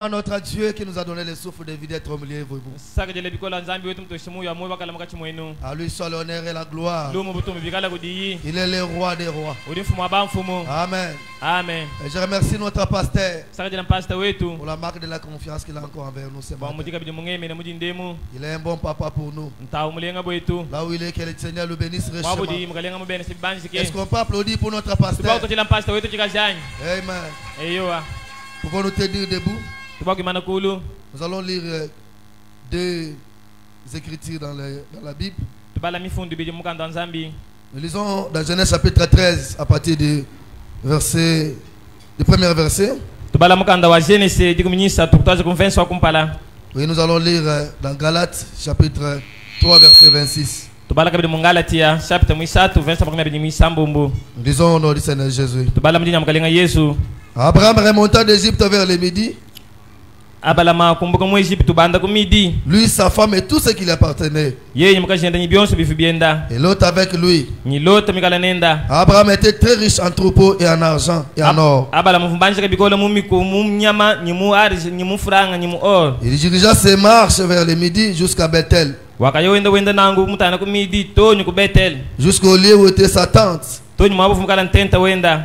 Notre Dieu qui nous a donné le souffle de vie d'être au milieu de vous. À lui soit l'honneur et la gloire. Il est le roi des rois. Amen. Amen. Et je remercie notre pasteur pour la marque de la confiance qu'il a encore envers nous ce matin. Il est un bon papa pour nous. Là où il est, que le Seigneur le bénisse richement. Est-ce qu'on peut applaudir pour notre pasteur? Amen. Pouvons-nous tenir debout? Nous allons lire deux écritures dans la Bible. Nous lisons dans Genèse chapitre 13 à partir du premier verset. Oui, nous allons lire dans Galates chapitre 3 verset 26. Nous lisons au nom du Seigneur Jésus. Abraham remonta d'Égypte vers le midi. Lui, sa femme et tout ce qui lui appartenait. Et l'autre avec lui. Abraham était très riche en troupeaux et en argent et en or. Il dirigea ses marches vers le midi jusqu'à Bethel, jusqu'au lieu où était sa tente,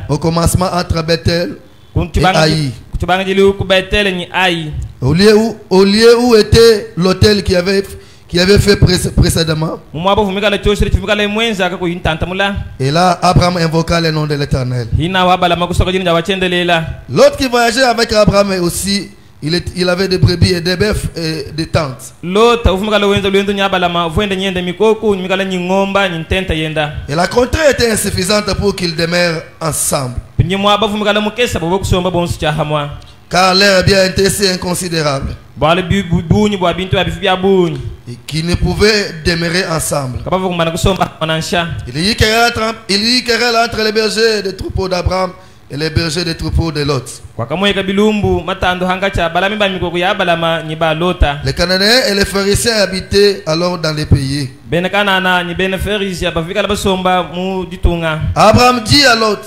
au commencement entre Bethel et Haï. Au lieu où était l'autel qui avait fait précédemment. Et là, Abraham invoqua le nom de l'Éternel. L'autre qui voyageait avec Abraham aussi, il avait des brebis et des bœufs et des tentes. Et la contrée était insuffisante pour qu'ils demeurent ensemble, car l'air bien était si inconsidérable et qu'ils ne pouvaient demeurer ensemble. Il y eut querelle entre les bergers des troupeaux d'Abraham et les bergers des troupeaux de Lot. Les Cananéens et les Pharisiens habitaient alors dans les pays. Abraham dit à Lot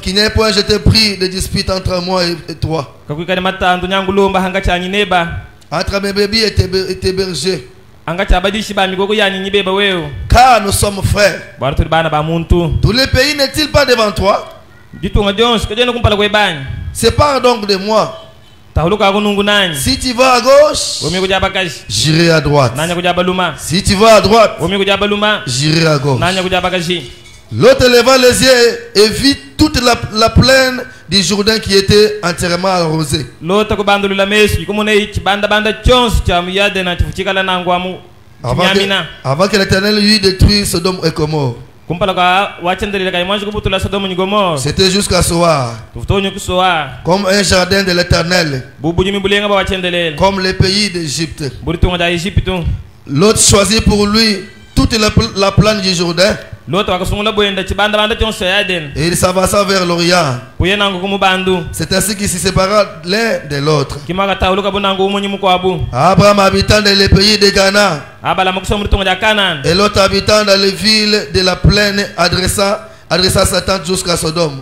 qu'il n'y ait point jeté pris de dispute entre moi et toi, entre mes bébés et tes bergers, car nous sommes frères. Tous les pays n'est-il pas devant toi? Sépare donc de moi. Si tu vas à gauche, j'irai à droite. Si tu vas à droite, j'irai à gauche. L'autre leva les yeux et vit toute la plaine du Jourdain qui était entièrement arrosée. Avant que l'Éternel lui détruise Sodome et Gomorrhe. C'était jusqu'à soir, comme un jardin de l'Éternel, comme le pays d'Égypte. L'autre choisit pour lui toute la plaine du Jourdain, et il s'avança vers l'Orient. C'est ainsi qu'ils se sépara l'un de l'autre. Abraham habitant dans les pays de Ghana, et l'autre habitant dans les villes de la plaine adressa sa tente jusqu'à Sodome.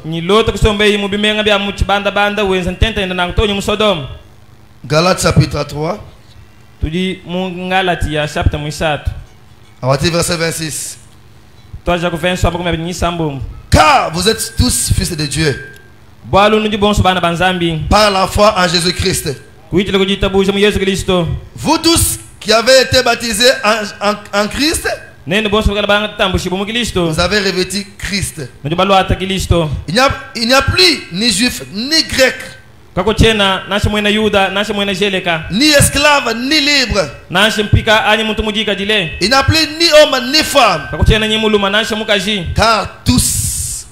Galates chapitre 3 à partir du verset 26. Car vous êtes tous fils de Dieu par la foi en Jésus-Christ. Vous tous qui avez été baptisés en Christ, vous avez revêtu Christ. Il n'y a plus ni juif ni grec, ni esclave ni libre. Il n'y a plus ni homme ni femme, car tous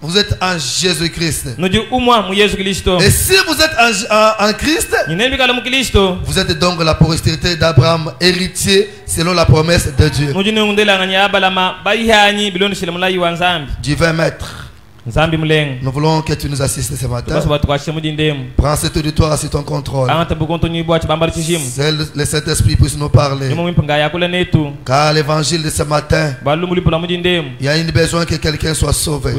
vous êtes en Jésus-Christ. Et si vous êtes en Christ, vous êtes donc la postérité d'Abraham, héritier selon la promesse de Dieu. Du 20 mètres. Nous voulons que tu nous assistes ce matin. Prends cet auditoire sur ton contrôle. Le Saint-Esprit puisse nous parler. Car l'évangile de ce matin, il y a une besoin que quelqu'un soit sauvé.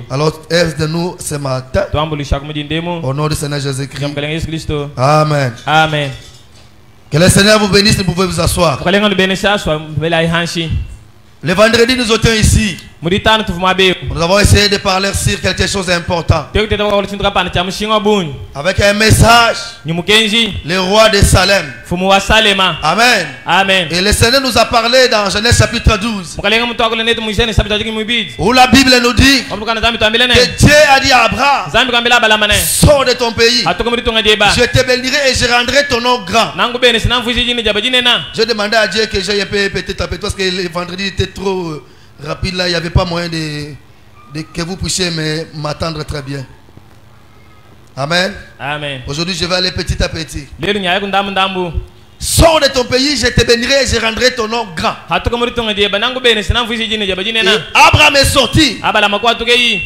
Alors aide-nous ce matin. Au nom du Seigneur Jésus-Christ. Amen. Amen. Que le Seigneur vous bénisse, vous pouvez vous asseoir. Le vendredi, nous étions ici. Nous avons essayé de parler sur quelque chose d'important. Avec un message. Le roi de Salem. Amen. Amen. Et le Seigneur nous a parlé dans Genèse chapitre 12. Où la Bible nous dit que Dieu a dit à Abraham, sors de ton pays. Je te bénirai et je rendrai ton nom grand. Je demandais à Dieu que j'aille peut-être parce que le vendredi était trop rapide là, il n'y avait pas moyen que vous puissiez m'attendre très bien. Amen. Amen. Aujourd'hui, je vais aller petit à petit. Sors de ton pays, je te bénirai et je rendrai ton nom grand. Et Abraham est sorti. Mais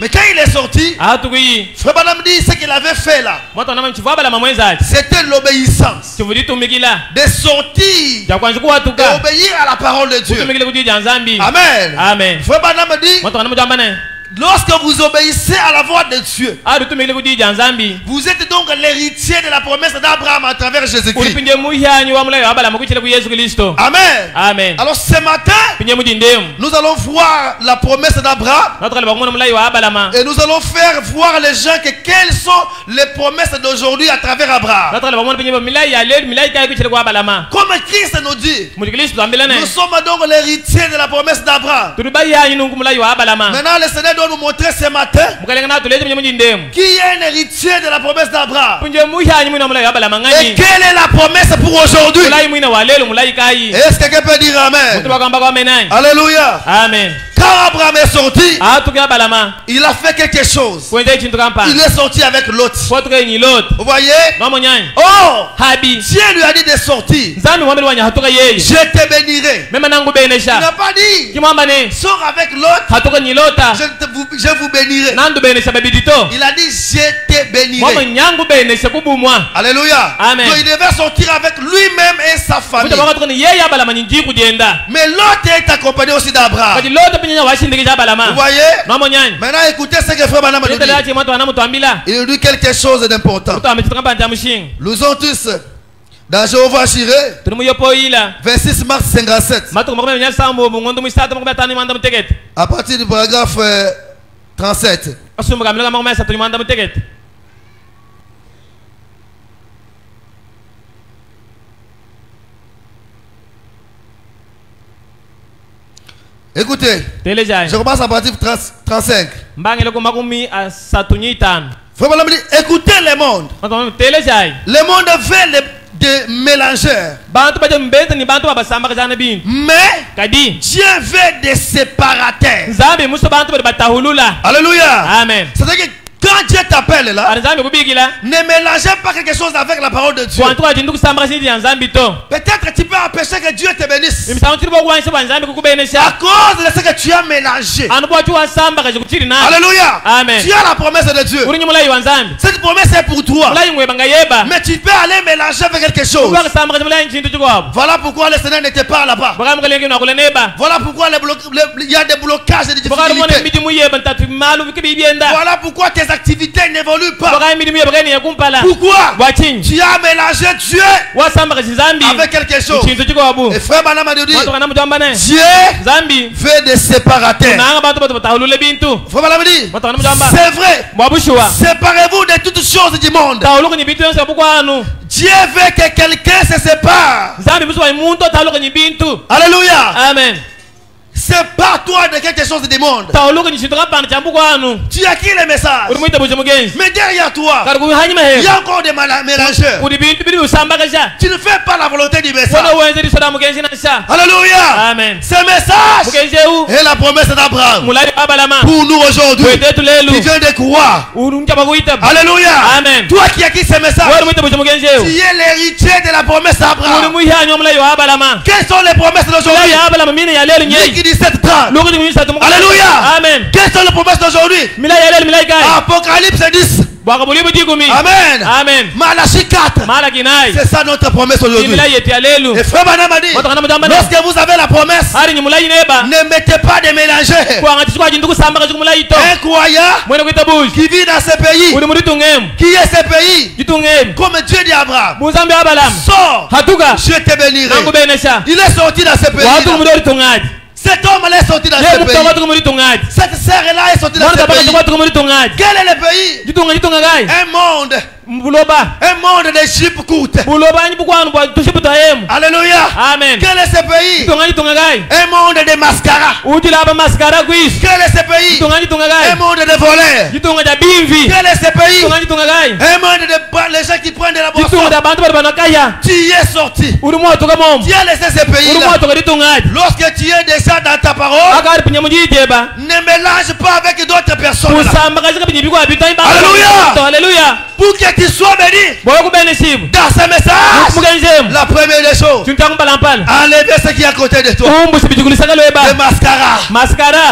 quand il est sorti, Frère Branham dit ce qu'il avait fait là. C'était l'obéissance. De sortir et obéir à la parole de Dieu. Amen. Amen. Frère Branham dit, lorsque vous obéissez à la voix de Dieu, vous êtes donc l'héritier de la promesse d'Abraham à travers Jésus-Christ. Amen. Amen. Alors ce matin, nous allons voir la promesse d'Abraham et nous allons faire voir les gens quelles sont les promesses d'aujourd'hui à travers Abraham. Comme Christ nous dit, nous sommes donc l'héritier de la promesse d'Abraham. Maintenant le Seigneur doit nous montrer ce matin qui est un héritier de la promesse d'Abraham. Et quelle est la promesse pour aujourd'hui? Est-ce que quelqu'un peut dire Amen? Alléluia. Amen. Quand Abraham est sorti, il a fait quelque chose. Il est sorti avec Lot. Vous voyez? Oh, Dieu lui a dit de sortir. Je te bénirai. Il n'a pas dit sors avec Lot. Je vous bénirai. Il a dit je te bénirai. Alléluia. Amen. Donc il devait sortir avec lui-même et sa famille. Mais Lot est accompagné aussi d'Abraham. Vous voyez? Maintenant écoutez ce que Frère Branham nous dit. Il dit quelque chose d'important. Nous sommes tous dans Jéhovah Jireh, 26 mars 57. À partir du paragraphe 37. Écoutez, je commence à partir de 35. Écoutez le monde. Le monde veut des mélangeurs. Mais Dieu veut des séparateurs. Alléluia. Amen. C'est-à-dire que quand Dieu t'appelle là, ne mélangez pas quelque chose avec la parole de Dieu. Peut-être tu peux empêcher que Dieu te bénisse à cause de ce que tu as mélangé. Alléluia. Amen. Tu as la promesse de Dieu. Cette promesse est pour toi. Mais tu peux aller mélanger avec quelque chose. Voilà pourquoi le Seigneur ne te parle pas. Voilà pourquoi il y a des blocages et des difficultés. Voilà pourquoi tes activités n'évoluent pas. Pourquoi? Tu as mélangé Dieu avec quelque chose. Et Frère Branham a dit, Dieu veut des séparateurs. Frère Branham dit, c'est vrai. Séparez-vous de toutes choses du monde. Dieu veut que quelqu'un se sépare. Alléluia. Amen. Sépare-toi de quelque chose du monde. Tu as qui le message? Mais derrière toi, il y a encore des mélangeurs. Tu ne fais pas la volonté du message. Alléluia. Amen. Ce message est la promesse d'Abraham pour nous aujourd'hui. Tu viens de croire. Alléluia. Amen. Toi qui as qui ce message, tu es l'héritier de la promesse d'Abraham. Quelles sont les promesses d'aujourd'hui? Luc 17:30. Alléluia. Amen. Quelles sont les promesses d'aujourd'hui? Apocalypse 10. Amen. Amen. Malachie 4. C'est ça notre promesse aujourd'hui. Et frère Branham a dit, lorsque vous avez la promesse, ne mettez pas de mélanger. Un croyant qui vit dans ce pays, qui est ce pays, comme Dieu dit à Abraham, sors, je te bénirai. Il est sorti dans ce pays. Cet homme-là est sorti dans ce pays. Cette sœur-là est sortie dans ce pays. Quel est le pays? Un monde d'Égypte courte. Alléluia. Amen. Quel est ce pays? Un monde de mascara. Quel est ce pays? Un monde de voleurs. Quel est ce pays? Un monde de les gens qui prennent de la boisson. Tu y es sorti. Tu as laissé ce pays-là. Lorsque tu es déjà dans ta parole, ne mélange pas avec d'autres personnes. Alléluia. Alléluia. Pour que tu sois béni dans ce message, la première des choses, enlevez ce qui est à côté de toi. Des mascaras,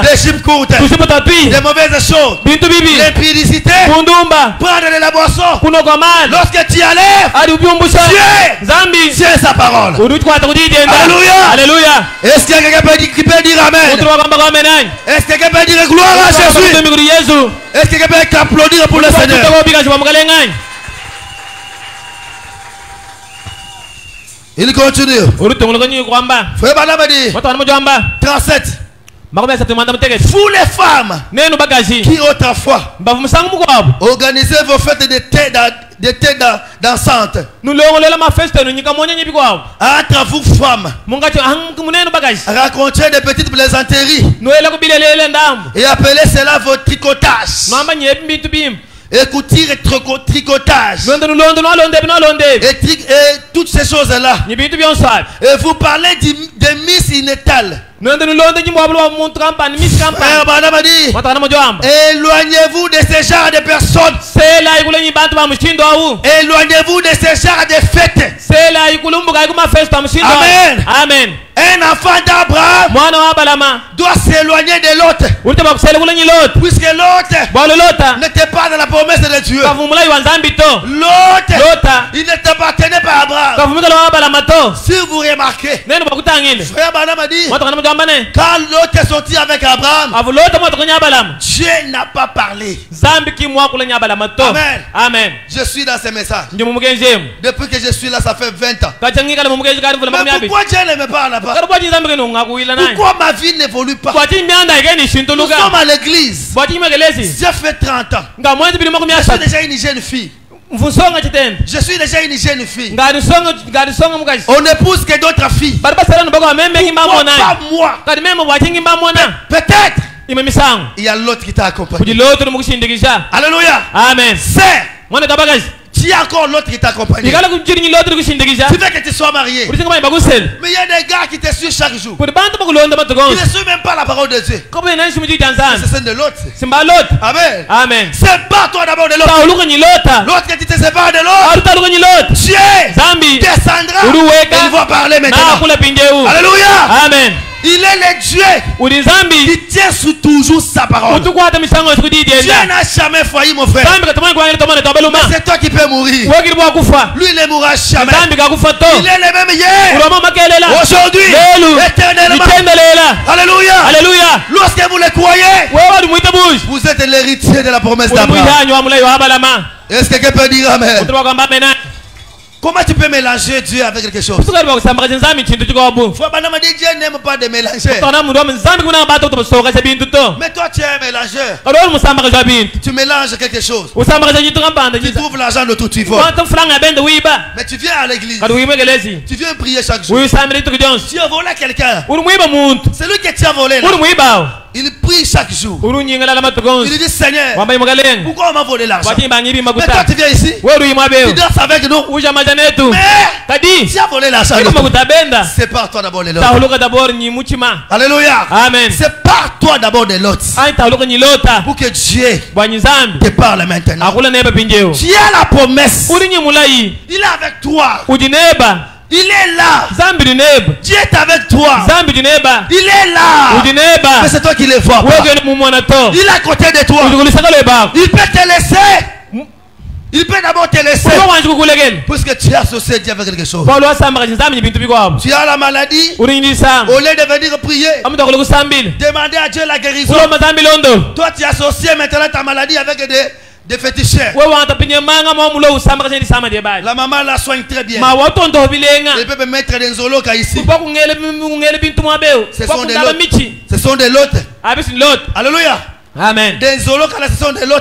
des chips courtes, des mauvaises choses, l'impudicité, prendre de la boisson. Lorsque tu enlèves, Dieu tient sa parole. Alléluia. Est-ce qu'il y a quelqu'un qui peut dire Amen? Est-ce que quelqu'un peut dire gloire à Jésus? Est-ce que quelqu'un peut applaudir pour le Seigneur? Il continue. Frère Branham dit 37. Vous les femmes qui autrefois organisez vos fêtes de thé dansantes entre vous femmes, racontez des petites plaisanteries et appelez cela votre tricotage. Écoutez le tricotage et toutes ces choses-là. Et vous parlez de Miss Inétal. Éloignez-vous de ce genre de personnes. Éloignez-vous de ce genre de fêtes. Amen. Amen. Un enfant d'Abraham doit s'éloigner de l'autre. Puisque l'autre n'était pas dans la promesse de Dieu. L'autre, il ne t'appartenait pas à Abraham. Si vous remarquez, frère Branham a dit, quand l'autre est sorti avec Abraham, Dieu n'a pas parlé. Amen. Amen. Je suis dans ce message. Depuis que je suis là, ça fait 20 ans. Mais pourquoi Dieu ne me parle pas? Pourquoi ma vie n'évolue pas? Nous sommes à l'église. J'ai fait 30 ans. Je suis déjà une jeune fille. Je suis déjà une jeune fille. On n'épouse que d'autres filles. Pourquoi pas moi? Peut-être il y a l'autre qui t'a accompagné. Alléluia. Amen. C'est il y a encore l'autre qui t'accompagne. Tu veux que tu sois marié. Mais il y a des gars qui te suivent chaque jour. Ils ne suivent même pas la parole de Dieu. C'est de l'autre. Amen. Amen. Sépare-toi d'abord de l'autre. L'autre qui te sépare de l'autre, Dieu descendra et il va parler maintenant. Alléluia. Amen. Il est le Dieu qui tient sous toujours sa parole. Dieu n'a jamais failli, mon frère. Mais c'est toi qui peux mourir. Lui, il ne mourra jamais. Il est le même hier, aujourd'hui, éternellement. Alléluia. Alléluia. Lorsque vous le croyez, vous êtes l'héritier de la promesse d'Abraham. Est-ce que quelqu'un peut dire Amen? Comment tu peux mélanger Dieu avec quelque chose? Frère Branham dit Dieu n'aime pas de mélanger. Mais toi tu es un mélangeur. Tu mélanges quelque chose. Tu trouves l'argent de tout tu vois. Mais tu viens à l'église. Tu viens prier chaque jour. Tu as volé quelqu'un. C'est lui que tu as volé là. Il prie chaque jour. Il dit Seigneur, pourquoi on m'a volé l'argent? Mais toi tu viens ici. Tu danses avec nous. Mais tu as volé l'argent. C'est par toi d'abord de l'autre. Alléluia. Amen. C'est par toi d'abord de l'autre. Pour que Dieu te parle maintenant. Tu as la promesse. Il est avec toi. Il est là. Dieu est avec toi. Il est là. Mais c'est toi qui le vois pas. Il est à côté de toi. Il peut te laisser. Il peut d'abord te laisser. Puisque tu es associé Dieu avec quelque chose. Tu as la maladie. Au lieu de venir prier, demander à Dieu la guérison. Toi tu es associé maintenant ta maladie avec des féticheurs. La maman la soigne très bien. Elle peut me mettre des zolokas ici. Ce sont des lots. Alléluia. Amen. Des zolokas là, ce sont des lots.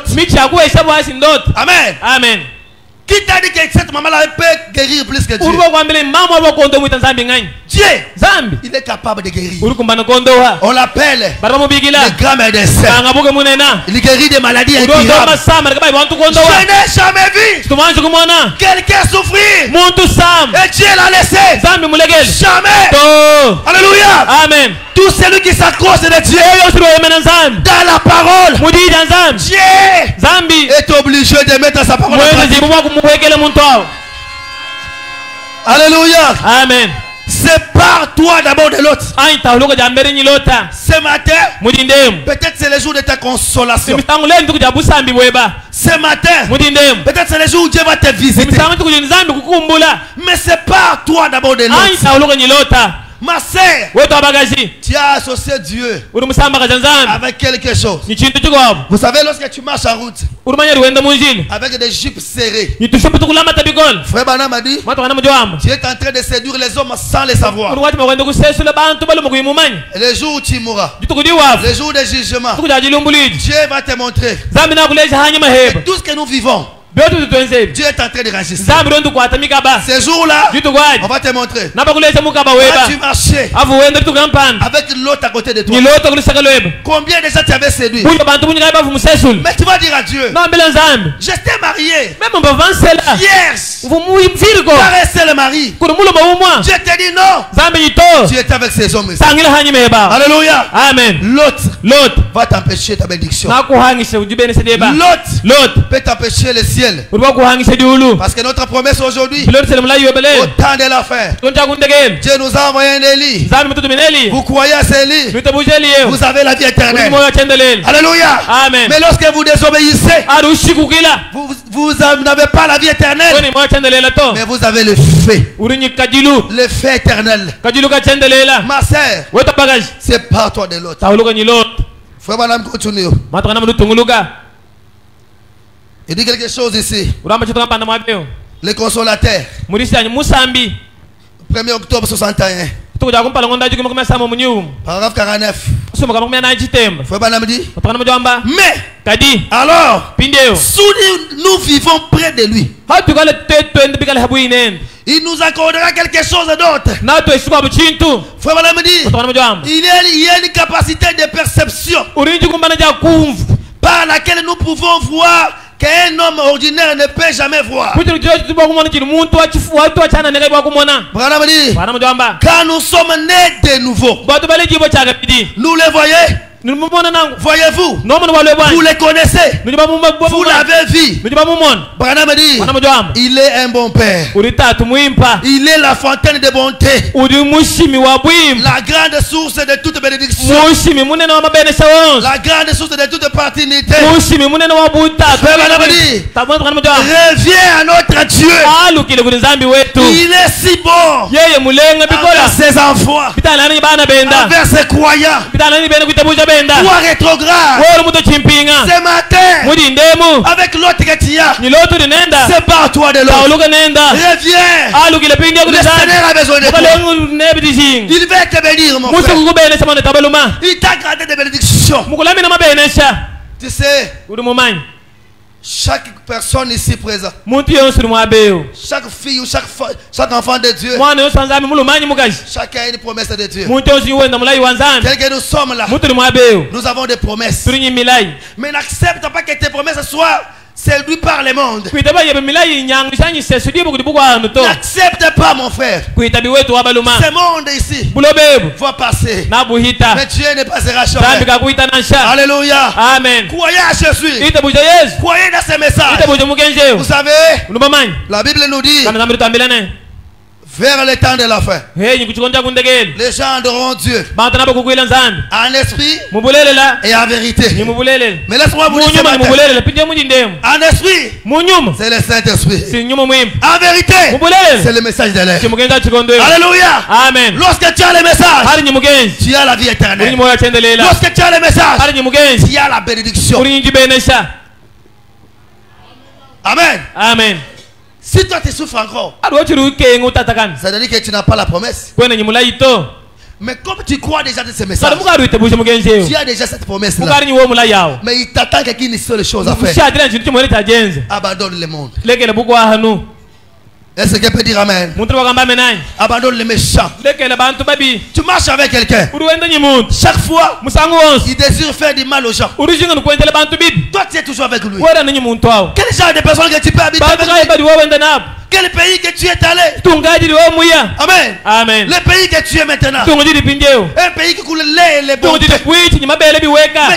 Amen. Amen. Qui t'a dit que cette maman-là peut guérir plus que Dieu? Dieu, il est capable de guérir. On l'appelle le grand médecin. Il guérit des maladies incurables. Je n'ai jamais vu quelqu'un souffrir et Dieu l'a laissé. Jamais. Alléluia. Amen. Tout celui qui s'accroche de Dieu dans la parole, Dieu est obligé de mettre sa parole en pratique. Alléluia. Amen. Sépare-toi d'abord de l'autre. Ce matin, peut-être c'est le jour de ta consolation. Ce matin, peut-être c'est le jour où Dieu va te visiter. Mais sépare-toi d'abord de l'autre. Ma sœur, tu as associé Dieu avec quelque chose. Vous savez, lorsque tu marches en route avec des jupes serrées, Frère Branham a dit, tu es en train de séduire les hommes sans les savoir. Et le jour où tu mourras, le jour du jugement, Dieu va te montrer. Et tout ce que nous vivons, Dieu est en train de réagir. Ce jour-là, on va te montrer. Quand tu marchais avec l'autre à côté de toi, combien de gens tu avais séduit? Mais tu vas dire à Dieu, je t'ai marié, vierge, caressé le mari. Dieu te dit non, tu étais avec ces hommes. Alléluia. Amen. L'autre va t'empêcher ta bénédiction. L'autre peut t'empêcher le ciel. Parce que notre promesse aujourd'hui, au temps de la fin, Dieu nous a envoyé un Élie. Vous croyez à ce Élie, vous avez la vie éternelle. Alléluia. Amen. Mais lorsque vous désobéissez, vous n'avez pas la vie éternelle, mais vous avez le fait. Le fait éternel. Ma sœur, c'est pas toi de l'autre. Frère Madame, continue. Il dit quelque chose ici. Le consolateur. 1er octobre 61. Paragraphe 49. Frère Branham dit, mais alors, si nous vivons près de lui, il nous accordera quelque chose d'autre. Frère Branham dit, il y a une capacité de perception par laquelle nous pouvons voir qu'un homme ordinaire ne peut jamais voir. Branham dit, quand nous sommes nés de nouveau, nous le voyez. Voyez-vous, vous les connaissez, vous l'avez vu. Branham dit, il est un bon père, il est la fontaine de bonté, la grande source de toute bénédiction, la grande source de toute paternité. Branham dit, reviens à notre Dieu, il est si bon envers ses enfants, envers ses croyants. Toi rétrograde, ce matin, avec l'autre que tu as, sépare-toi de l'autre. Reviens. Le Seigneur a besoin de toi. Il va te bénir, mon frère. Il t'a gardé des bénédictions. Tu sais, chaque personne ici présente, chaque fille ou chaque enfant de Dieu, chacun a une promesse de Dieu. Tel que nous sommes là, nous avons des promesses. Mais n'accepte pas que tes promesses soient séduit par le monde. N'accepte pas, mon frère. Ce monde ici va passer. Mais Dieu ne passera jamais. Alléluia. Amen. Croyez à Jésus. Croyez dans ce message. Vous savez, la Bible nous dit, Vers le temps de la fin, les gens adoreront Dieu en esprit et en vérité. Mais laisse-moi vous dire en esprit, c'est le Saint-Esprit. En vérité, c'est le message de l'air. Alléluia. Amen. Lorsque tu as le message, tu as la vie éternelle. Lorsque tu as le message, tu as la bénédiction. Amen. Amen. Si toi tu souffres encore, ça veut dire que tu n'as pas la promesse. Mais comme tu crois déjà de ces messages, tu as déjà cette promesse-là. Mais il t'attend qu'une seule chose à faire. Abandonne le monde. Est-ce que peut dire amen? Abandonne les méchants. Tu marches avec quelqu'un. Chaque fois, il désire faire du mal aux gens. Toi, tu es toujours avec lui. Quel genre de personne que tu peux habiter avec lui? Quel pays que tu es allé? Amen. Amen. Le pays que tu es maintenant. Un pays qui coule lait et les bontés. Mais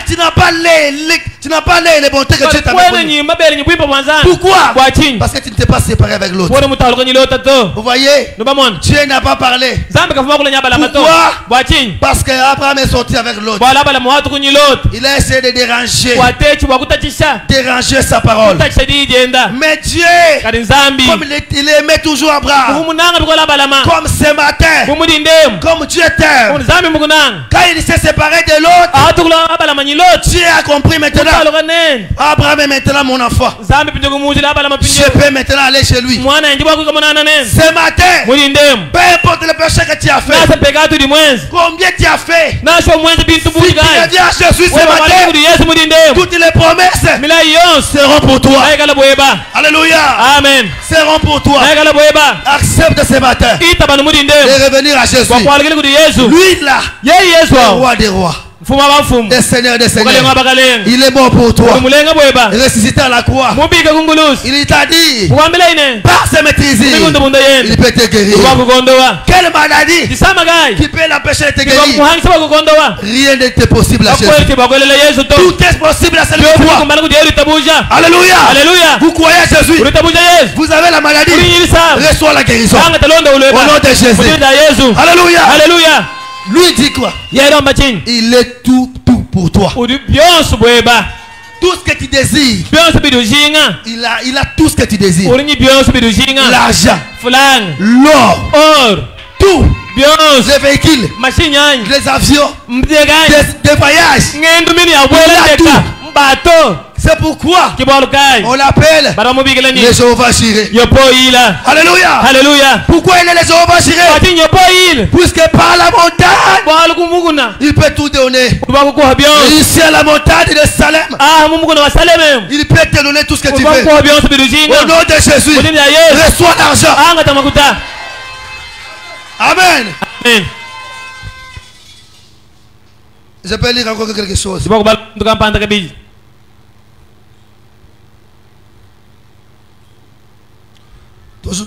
tu n'as pas lait et les bontés que tu es avec. Pourquoi? Parce que tu ne t'es pas séparé avec l'autre. Vous voyez? Dieu n'a pas parlé. Pourquoi? Parce qu'Abraham est sorti avec l'autre. Il a essayé de déranger sa parole. Mais Dieu, comme il aimait toujours Abraham, comme ce matin, comme Dieu t'aime, quand il s'est séparé de l'autre, Dieu a compris maintenant. Abraham est maintenant mon enfant. Je peux maintenant aller chez lui. Ce matin, peu importe le péché que tu as fait, combien tu as fait, si tu reviens à Jésus ce matin, toutes les promesses seront pour toi. Alléluia. Amen. Seront pour toi. Accepte ce matin de revenir à Jésus. Lui là, le roi des rois, des seigneurs des seigneurs. Il est bon pour toi. Ressuscité à la croix, il t'a dit par ses maîtrises il peut te guérir. Quelle maladie qui peut l'empêcher de te guérir? Rien n'est possible à Jésus. Tout est possible à celui qui croit. Alléluia. Alléluia. Vous croyez à Jésus, vous avez la maladie, reçois la guérison au nom de Jésus. Alléluia. Alléluia. Lui dit quoi? Il est tout pour toi. Tout ce que tu désires, il a tout ce que tu désires. L'argent, l'or, tout. Les véhicules, les avions, des voyages, tout. C'est pourquoi on l'appelle le Jéhovah Jireh. Alléluia. Alléluia. Pourquoi il est le Jéhovah Jireh? Puisque par la montagne, il peut tout donner. Et ici à la montagne de Salem, il peut te donner tout ce que tu veux. Au nom de Jésus, reçois l'argent. Amen. Amen. Je peux lire encore quelque chose.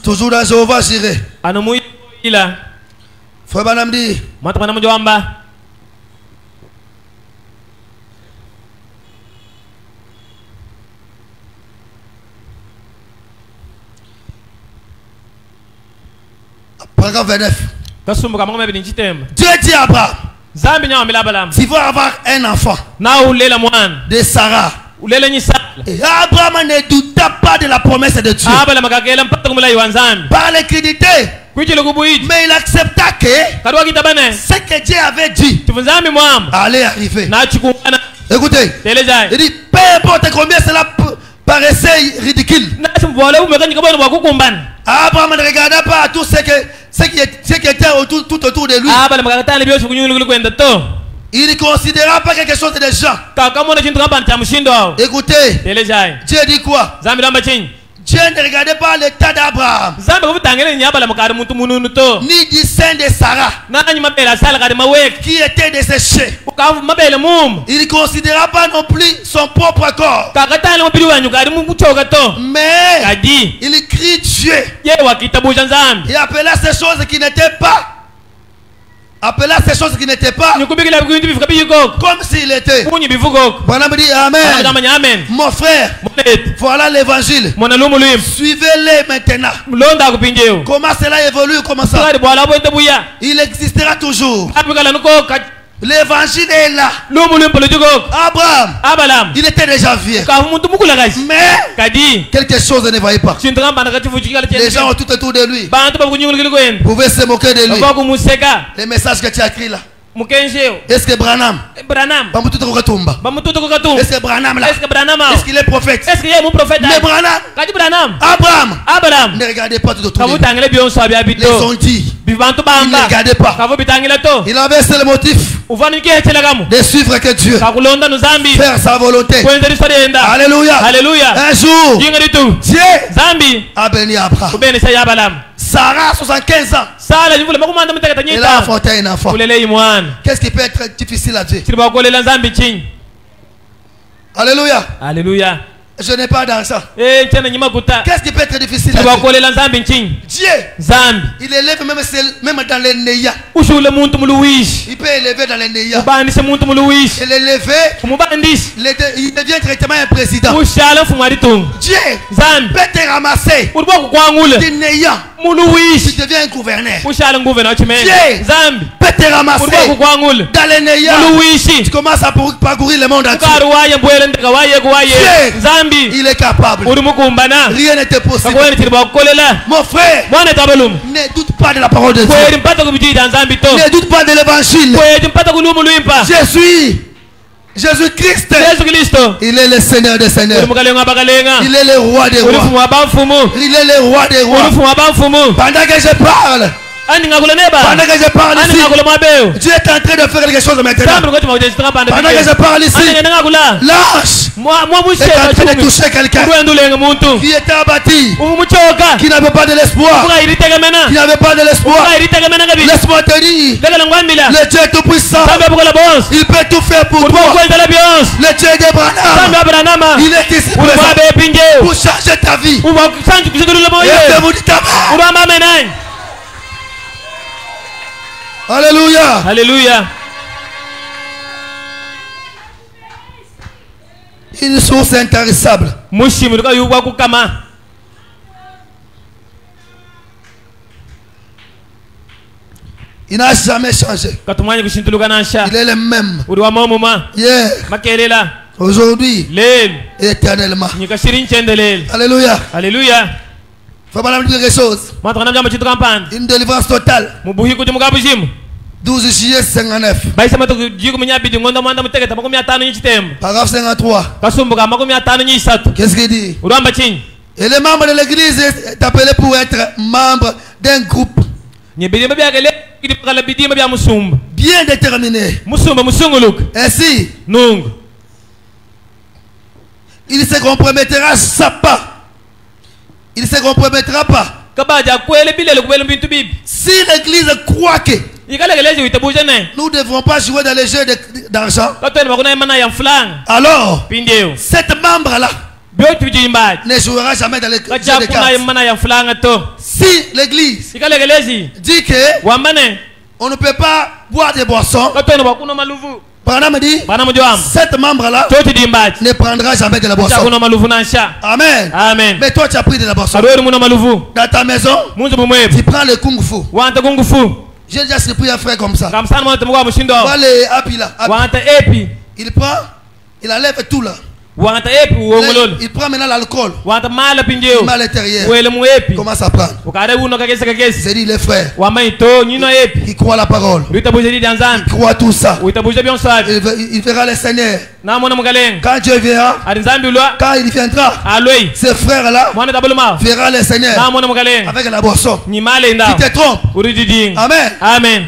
Toujours dans Jéhovah Jireh. Frère Branham dit, paragraphe 29. Dieu dit à Abraham, tu vas avoir un enfant de Sarah. Et Abraham ne douta pas de la promesse de Dieu par l'incrédulité, mais il accepta que ce que Dieu avait dit allait arriver. Écoutez, il dit peu importe combien cela paraissait ridicule, Abraham ne regarda pas tout ce qui était tout autour de lui. Il ne considéra pas quelque chose de gens. Écoutez, Dieu dit quoi? Dieu ne regardait pas l'état d'Abraham, ni du sein de Sarah, qui était desséché. Il ne considéra pas non plus son propre corps, mais il crie Dieu. Il appela ces choses qui n'étaient pas Appela ces choses qui n'étaient pas comme s'il était. Branham dit Amen. Mon frère, voilà l'évangile. Suivez-les maintenant. Comment cela évolue, comment ça? Il existera toujours. L'évangile est là. Abraham, il était déjà vieux. Mais quelque chose ne voyait pas. Les gens tout autour de lui pouvaient se moquer de lui. Les messages que tu as écrits là. Est-ce que Branham? Est-ce que Branham là? Est-ce qu'il est prophète? Mais Branham, Abraham, ne regardez pas tout autour de lui. Les ont dit. Il ne regardait pas. Il avait seul motif de suivre que Dieu, faire sa volonté. Alléluia. Un jour, Dieu a béni Abraham. Sarah, 75 ans. Elle a enfanté un enfant. Qu'est-ce qui peut être difficile à Dieu? Alléluia. Je n'ai pas d'argent. Qu'est-ce qui peut être difficile à Dieu? Dieu, il élève même dans les néants. Il peut élever dans les néants. Il est élevé, il devient directement un président. Dieu peut te ramasser des néants. Tu deviens un gouverneur. Dieu peut te ramasser dans les néants. Tu commences à parcourir le monde entier. Dieu, il est capable. Rien n'est possible. Mon frère, ne doute pas de la parole de Dieu. Ne doute pas de l'évangile. Jésus-Christ, il est le Seigneur des Seigneurs. Il est le roi des rois. Il est le roi des rois. Pendant que je parle, ici, Dieu est en train de faire quelque chose maintenant. Pendant que je parle ici, l'ange est en train de toucher quelqu'un qui était abattu, qui n'avait pas de l'espoir, qui n'avait pas de l'espoir. Laisse-moi te dire, le Dieu tout-puissant, il peut tout faire pour toi. Le Dieu d'Abraham, il est ici présent pour changer ta vie. Et vous dites Amen. Alléluia. Une source intarissable. Il n'a jamais changé. Il est le même. Hier, aujourd'hui, éternellement. Alléluia. Faut pas dire quelque chose. Une délivrance totale. 12 juillet 59. Paragraphe 53. Qu'est-ce qu'il dit? Et les membres de l'église est appelé pour être membre d'un groupe bien déterminé. Ainsi, il ne se compromettra pas. Il ne se compromettra pas. Si l'église croit que nous ne devrons pas jouer dans les jeux d'argent, alors cet membre-là ne jouera jamais dans les jeux de cartes. Si l'église dit que on ne peut pas boire des boissons, Branham dit, cet membre-là ne prendra jamais de la boisson. Amen. Mais toi, tu as pris de la boisson. Dans ta maison, tu prends le kung-fu. J'ai déjà surpris un frère comme ça. Voilà les apis là. Il prend, il enlève tout là. Il prend maintenant l'alcool. Il met à l'intérieur. Il commence à prendre. C'est dit les frères qui croient la parole. Il croit tout ça. Il verra le Seigneur. Quand Dieu viendra, quand il viendra, ces frères là verra le Seigneur avec la boisson. Tu te trompes. Amen.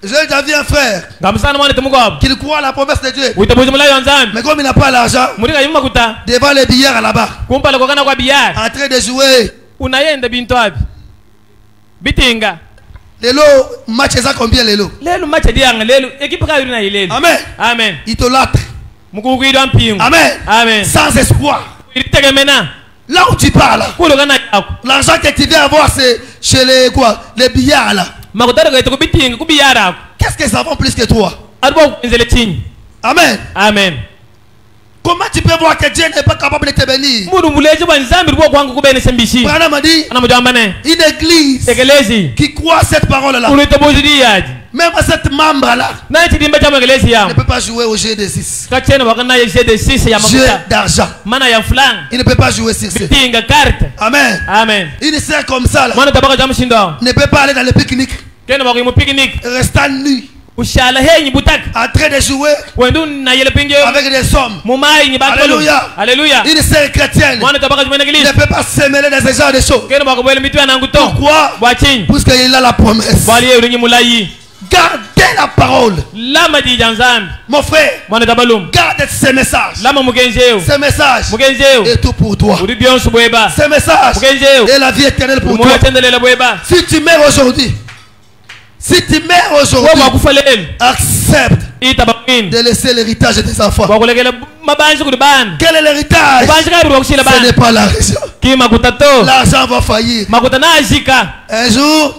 J'ai déjà vu un frère qui croit à la promesse de Dieu. Mais comme il n'a pas l'argent, devant les billards là-bas, en train de jouer. Lelo, match ça combien Lelo? Amen. Idolâtre. Amen. Sans espoir. Là où tu parles, l'argent que tu viens avoir, c'est chez les billards là. Qu'est-ce qu'ils savent plus que toi? Amen. Amen. Comment tu peux voir que Dieu n'est pas capable de te bénir? Branham a dit, une église qui croit cette parole-là, même à cette membre-là, ne peut pas jouer au jeu de 6. Jeu d'argent. Il ne peut pas jouer sur ça. Amen. Amen. Une sœur comme ça là, ne peut pas aller dans le pique-nique, restant nu, en train de jouer avec des hommes. Alléluia. Alléluia. Une sœur chrétienne ne peut pas se mêler dans ce genre de choses. Pourquoi? Puisqu'il a la promesse. Gardez la parole. Mon frère, garde ce message. Ce message est tout pour toi. Ce message est la vie éternelle pour toi. Si tu meurs aujourd'hui, accepte de laisser l'héritage de tes enfants. Quel est l'héritage? Ce n'est pas l'argent. L'argent va faillir. Un jour,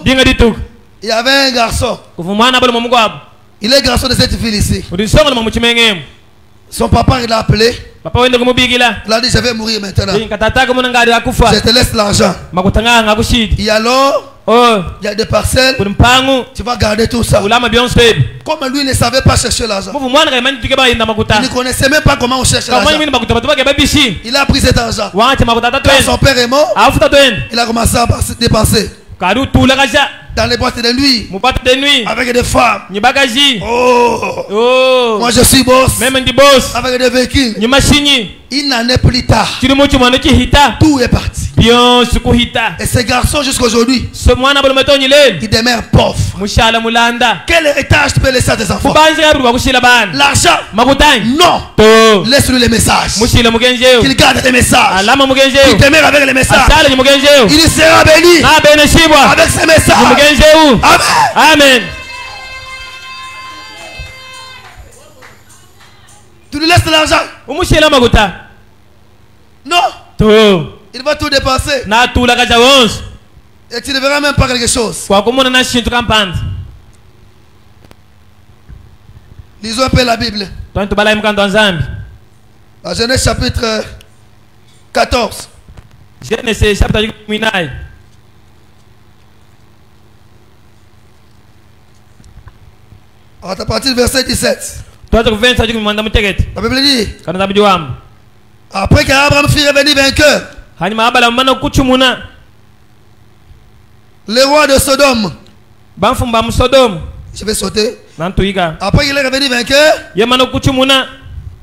il y avait un garçon. Il est garçon de cette ville ici. Son papa il l'a appelé. Il a dit je vais mourir maintenant. Je te laisse l'argent. Et alors, il y a des parcelles. Tu vas garder tout ça. Comme lui ne savait pas chercher l'argent, il ne connaissait même pas comment on cherche l'argent. Il a pris cet argent. Quand son père est mort, il a commencé à dépenser dans les boîtes de nuit, avec des femmes. Oh, moi je suis boss, avec des véhicules. Une année plus tard, tout est parti. Et ce garçon jusqu'à aujourd'hui, il demeure pauvre. Quel héritage tu peux laisser à tes enfants? L'argent? Non. Laisse-lui les messages. Qu'il garde les messages. Qu'il demeure avec les messages. Il sera béni avec ces messages. Amen. Amen. Tu lui laisses l'argent? Non. Il va tout dépenser. Et tu ne verras même pas quelque chose. Lisons un peu la Bible. La Genèse chapitre 14. Genèse chapitre 14. À partir du verset 17. La Bible dit, après qu'Abraham fut revenu vainqueur, le roi de Sodome, je vais sauter, après qu'il est revenu vainqueur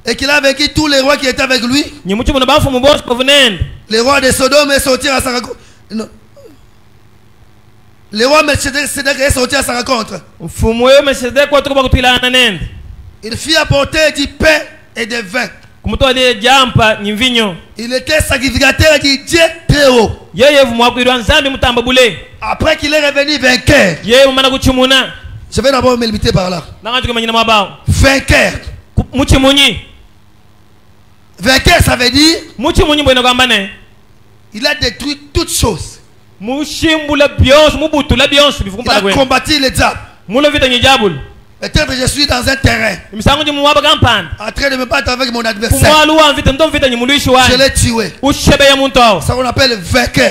et qu'il a vaincu tous les rois qui étaient avec lui, le roi de Sodome est sorti à sa rencontre. Le roi Melchizedek est sorti à sa rencontre. Il fit apporter du pain et du vin. Il était sacrificateur du Dieu très haut. Après qu'il est revenu vainqueur, je vais d'abord me limiter par là. Vainqueur. Vainqueur, ça veut dire il a détruit toutes choses. Il a combattu les diables. Peut-être que je suis dans un terrain en train de me battre avec mon adversaire. Je l'ai tué. Ça qu'on appelle vainqueur.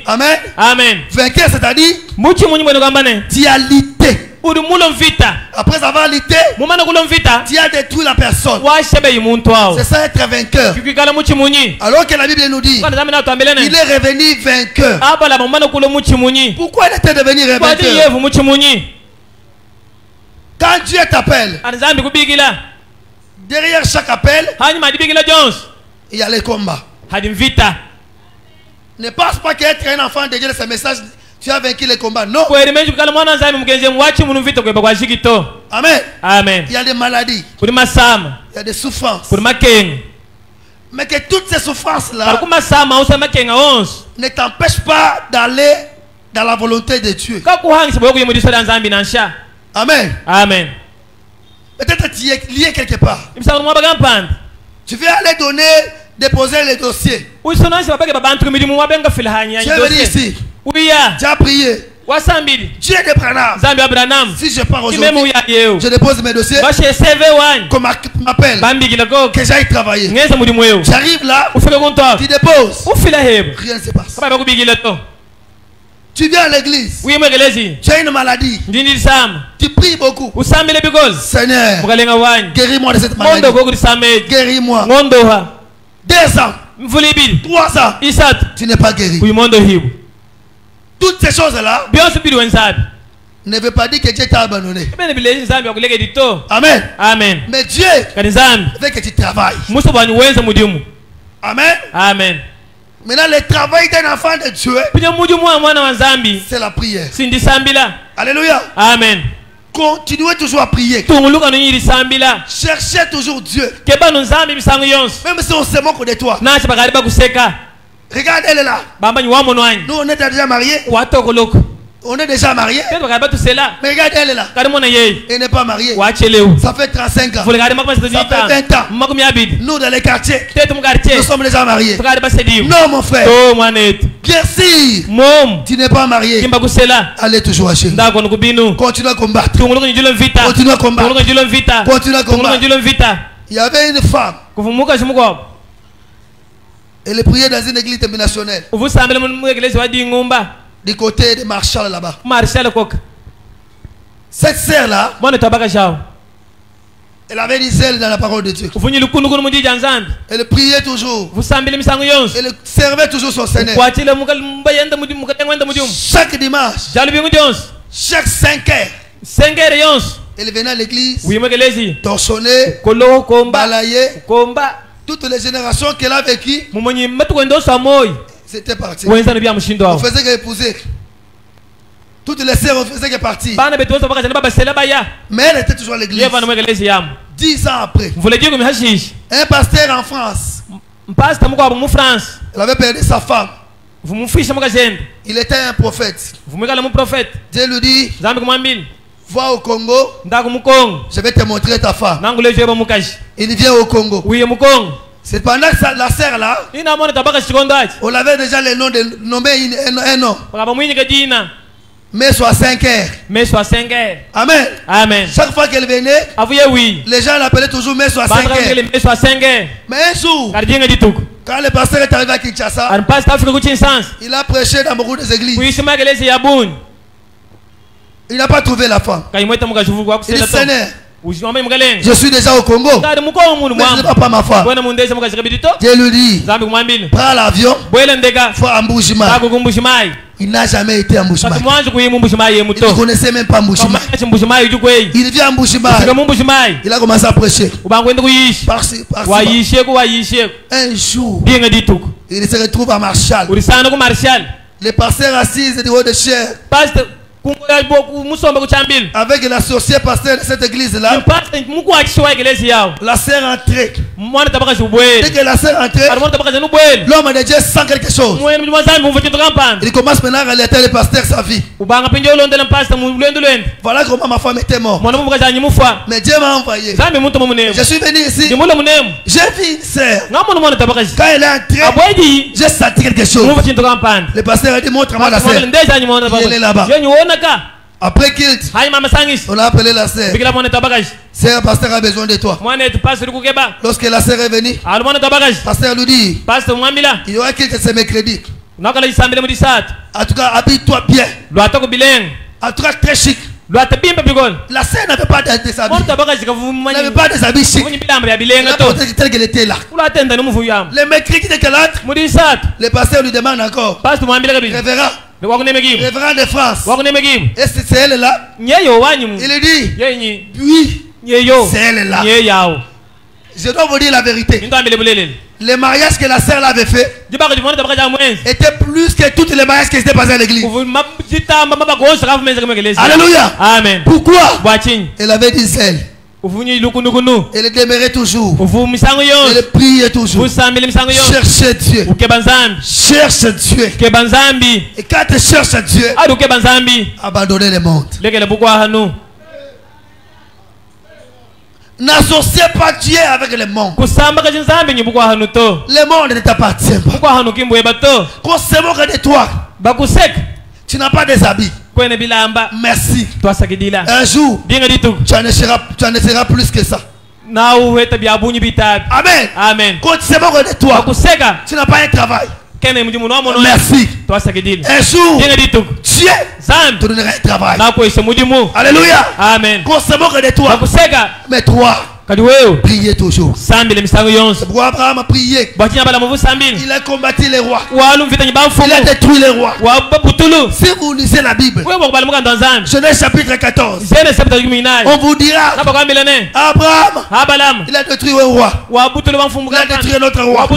Amen. Amen. Vainqueur, c'est-à-dire tu as lutté. Après avoir lutté, tu as détruit la personne. C'est ça être vainqueur. Alors que la Bible nous dit il est revenu vainqueur. Pourquoi il était devenu vainqueur? Quand Dieu t'appelle, derrière chaque appel, il y a les combats. Ne pense pas qu'être un enfant de Dieu, ce message, tu as vaincu les combats. Non. Amen. Amen. Il y a des maladies. Il y a des souffrances. Mais que toutes ces souffrances-là ne t'empêchent pas d'aller dans la volonté de Dieu. Amen. Amen. Peut-être tu es lié quelque part. Tu veux aller déposer les dossiers. Tu es venu ici. Tu as prié. Dieu de Branham. Si je pars aujourd'hui, je dépose mes dossiers, qu'on m'appelle, que j'aille travailler. J'arrive là, tu déposes, rien ne se passe. Tu viens à l'église, tu as une maladie, tu pries beaucoup. Seigneur, guéris-moi de cette maladie. Guéris-moi. 2 ans, 3 ans, tu n'es pas guéri. Toutes ces choses-là ne veut pas dire que Dieu t'a abandonné. Amen. Amen. Mais Dieu veut que tu travailles. Amen. Amen. Maintenant, le travail d'un enfant de Dieu, c'est la prière. Alléluia. Amen. Continuez toujours à prier. Cherchez toujours Dieu. Même si on se moque de toi. Regarde, elle est là. Nous, on est déjà mariés. On est déjà mariés. Mais regarde, elle est là. Elle n'est pas mariée. Ça fait 35 ans. Ça fait 20 ans. Nous, dans les quartiers, nous sommes déjà mariés. Non, mon frère. Bien sûr, tu n'es pas marié. Allez toujours à chez nous. Continue à combattre. Continue à combattre. Continue à combattre. Il y avait une femme. Elle priait dans une église terminationnelle. Du côté de Marshall là-bas. Cette sœur-là, elle avait une zèle dans la parole de Dieu. Elle priait toujours. Elle servait toujours son Seigneur. Chaque dimanche, chaque 5 heures, elle venait à l'église, torchonner, balayer. Toutes les générations qu'elle a vécues, c'était parti. On faisait qu'épouser. Toutes les sœurs, on faisait qu'elle partir. Mais elle était toujours à l'église. 10 ans après, un pasteur en France, elle avait perdu sa femme. Il était un prophète. Dieu lui dit, va au Congo, je vais te montrer ta femme. Il vient au Congo. C'est pendant que la sœur là, on avait déjà le nom de nommer un nom. Mais soit 5 heures. Amen. Amen. Chaque fois qu'elle venait, les gens l'appelaient toujours mais soit 5 heures. Mais un jour, quand le pasteur est arrivé à Kinshasa, il a prêché dans beaucoup d'églises. Il n'a pas trouvé la femme. Il dit, Seigneur, je suis déjà au Congo, mais je ne pas ma femme. Dieu lui dit, prends l'avion, faut à Mbujimayi. Il n'a jamais été à Mbujimayi. Il ne connaissait même pas Mbujimayi. Il vient à Mbujimayi. Il a commencé à prêcher. Un jour, il se retrouve à Marshall. Les pasteurs assis du haut de chair, avec l'associé pasteur de cette église-là, la sœur entrée. Dès que la sœur entrée, l'homme de Dieu sent quelque chose. Il commence maintenant à relater le pasteur sa vie. Voilà comment ma femme était morte. Mais Dieu m'a envoyé. Je suis venu ici. J'ai vu une sœur. Quand elle est entrée, j'ai senti quelque chose. Le pasteur a dit, montre-moi la sœur. Elle est là-bas. Après qu'il, on a appelé la sœur. Sœur, pasteur a besoin de toi. Lorsque la sœur est venue, pasteur lui dit, il y aura quelque chose mercredi. En tout cas, habille-toi bien. En tout cas, très chic. La sœur n'avait pas des habits. N'avait pas des habits chics. Elle a porté tel qu'elle était là. Le mercredi de qu'elle entre, le pasteur lui demande encore, révérend. Révérend de France. Et c'est elle là. Il dit, oui, c'est elle là. Je dois vous dire la vérité. Les mariages que la sœur avait fait étaient plus que tous les mariages qui étaient passés à l'église. Alléluia. Amen. Pourquoi? Elle avait dit celle. Elle demeurait toujours. Elle priait toujours. Cherchez Dieu. Cherche Dieu. Et quand tu cherches Dieu, abandonnez le monde. N'associez pas Dieu avec le monde. Le monde ne t'appartient pas. Qu'on se moque de toi. Tu n'as pas des habits. Merci. Un jour, tu en seras plus que ça. Amen. Amen. Quand c'est bon de toi, tu n'as pas un travail. Merci. Un jour, Dieu te donnera un travail. Alléluia. Amen. Quand c'est bon de toi, mais toi, priez toujours. Pourquoi Abraham a prié? Il a combattu les rois. Il a détruit les rois. Si vous lisez la Bible, Genèse chapitre 14, on vous dira Abraham, il a détruit un roi. Il a détruit un autre roi.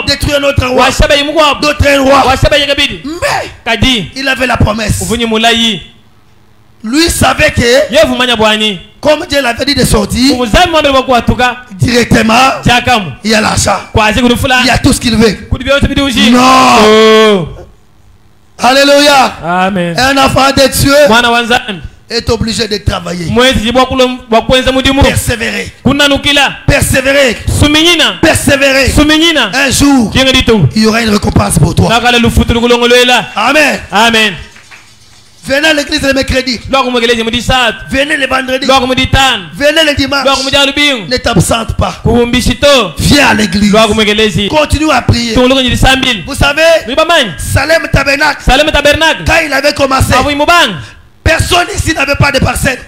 Détruit un autre roi. D'autres rois. Mais il avait la promesse. Lui savait que comme Dieu l'avait dit de sortir, directement, il y a l'argent. Il y a tout ce qu'il veut. Non. Oh. Alléluia. Amen. Un enfant de Dieu est obligé de travailler. Persévérer. Persévérer. Persévérer. Un jour, il y aura une récompense pour toi. Amen. Amen. Venez à l'église le mercredi. Venez le vendredi. Venez le dimanche. Ne t'absente pas. Viens à l'église. Continue à prier. Vous savez, Salem Tabernacle, quand il avait commencé, personne ici n'avait pas de parcelle.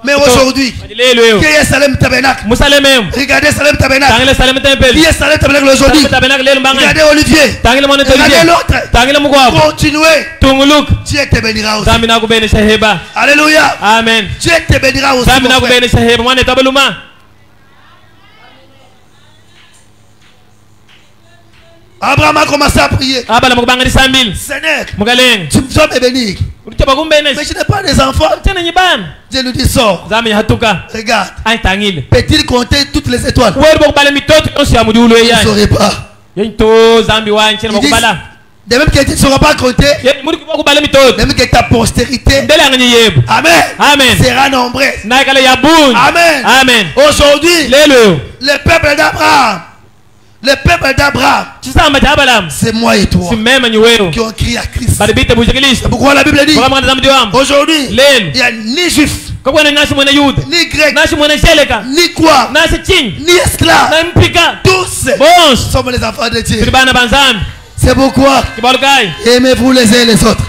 Mais aujourd'hui, qui est Salem Tabernacle? Regardez Salem Tabernacle. Qui est Salem Tabernacle aujourd'hui? Regardez Olivier. Regardez l'autre. Continuez. Dieu te bénira aussi. Alléluia. Amen. Dieu te bénira aussi. Abraham a commencé à prier. Seigneur, tu dois me bénir. Mais je n'ai pas des enfants. Dieu lui dit sors. Regarde. Peut-il compter toutes les étoiles? Il ne saurait pas. De même que tu ne sauras pas compter, même que ta postérité, Amen, sera nombreuse. Amen. Aujourd'hui, le peuple d'Abraham, c'est moi et toi qui ont crié à Christ. C'est pourquoi la Bible dit aujourd'hui, il n'y a ni juif, ni grec, ni quoi, ni esclave. Tous sommes les enfants de Dieu. C'est pourquoi aimez-vous les uns les autres.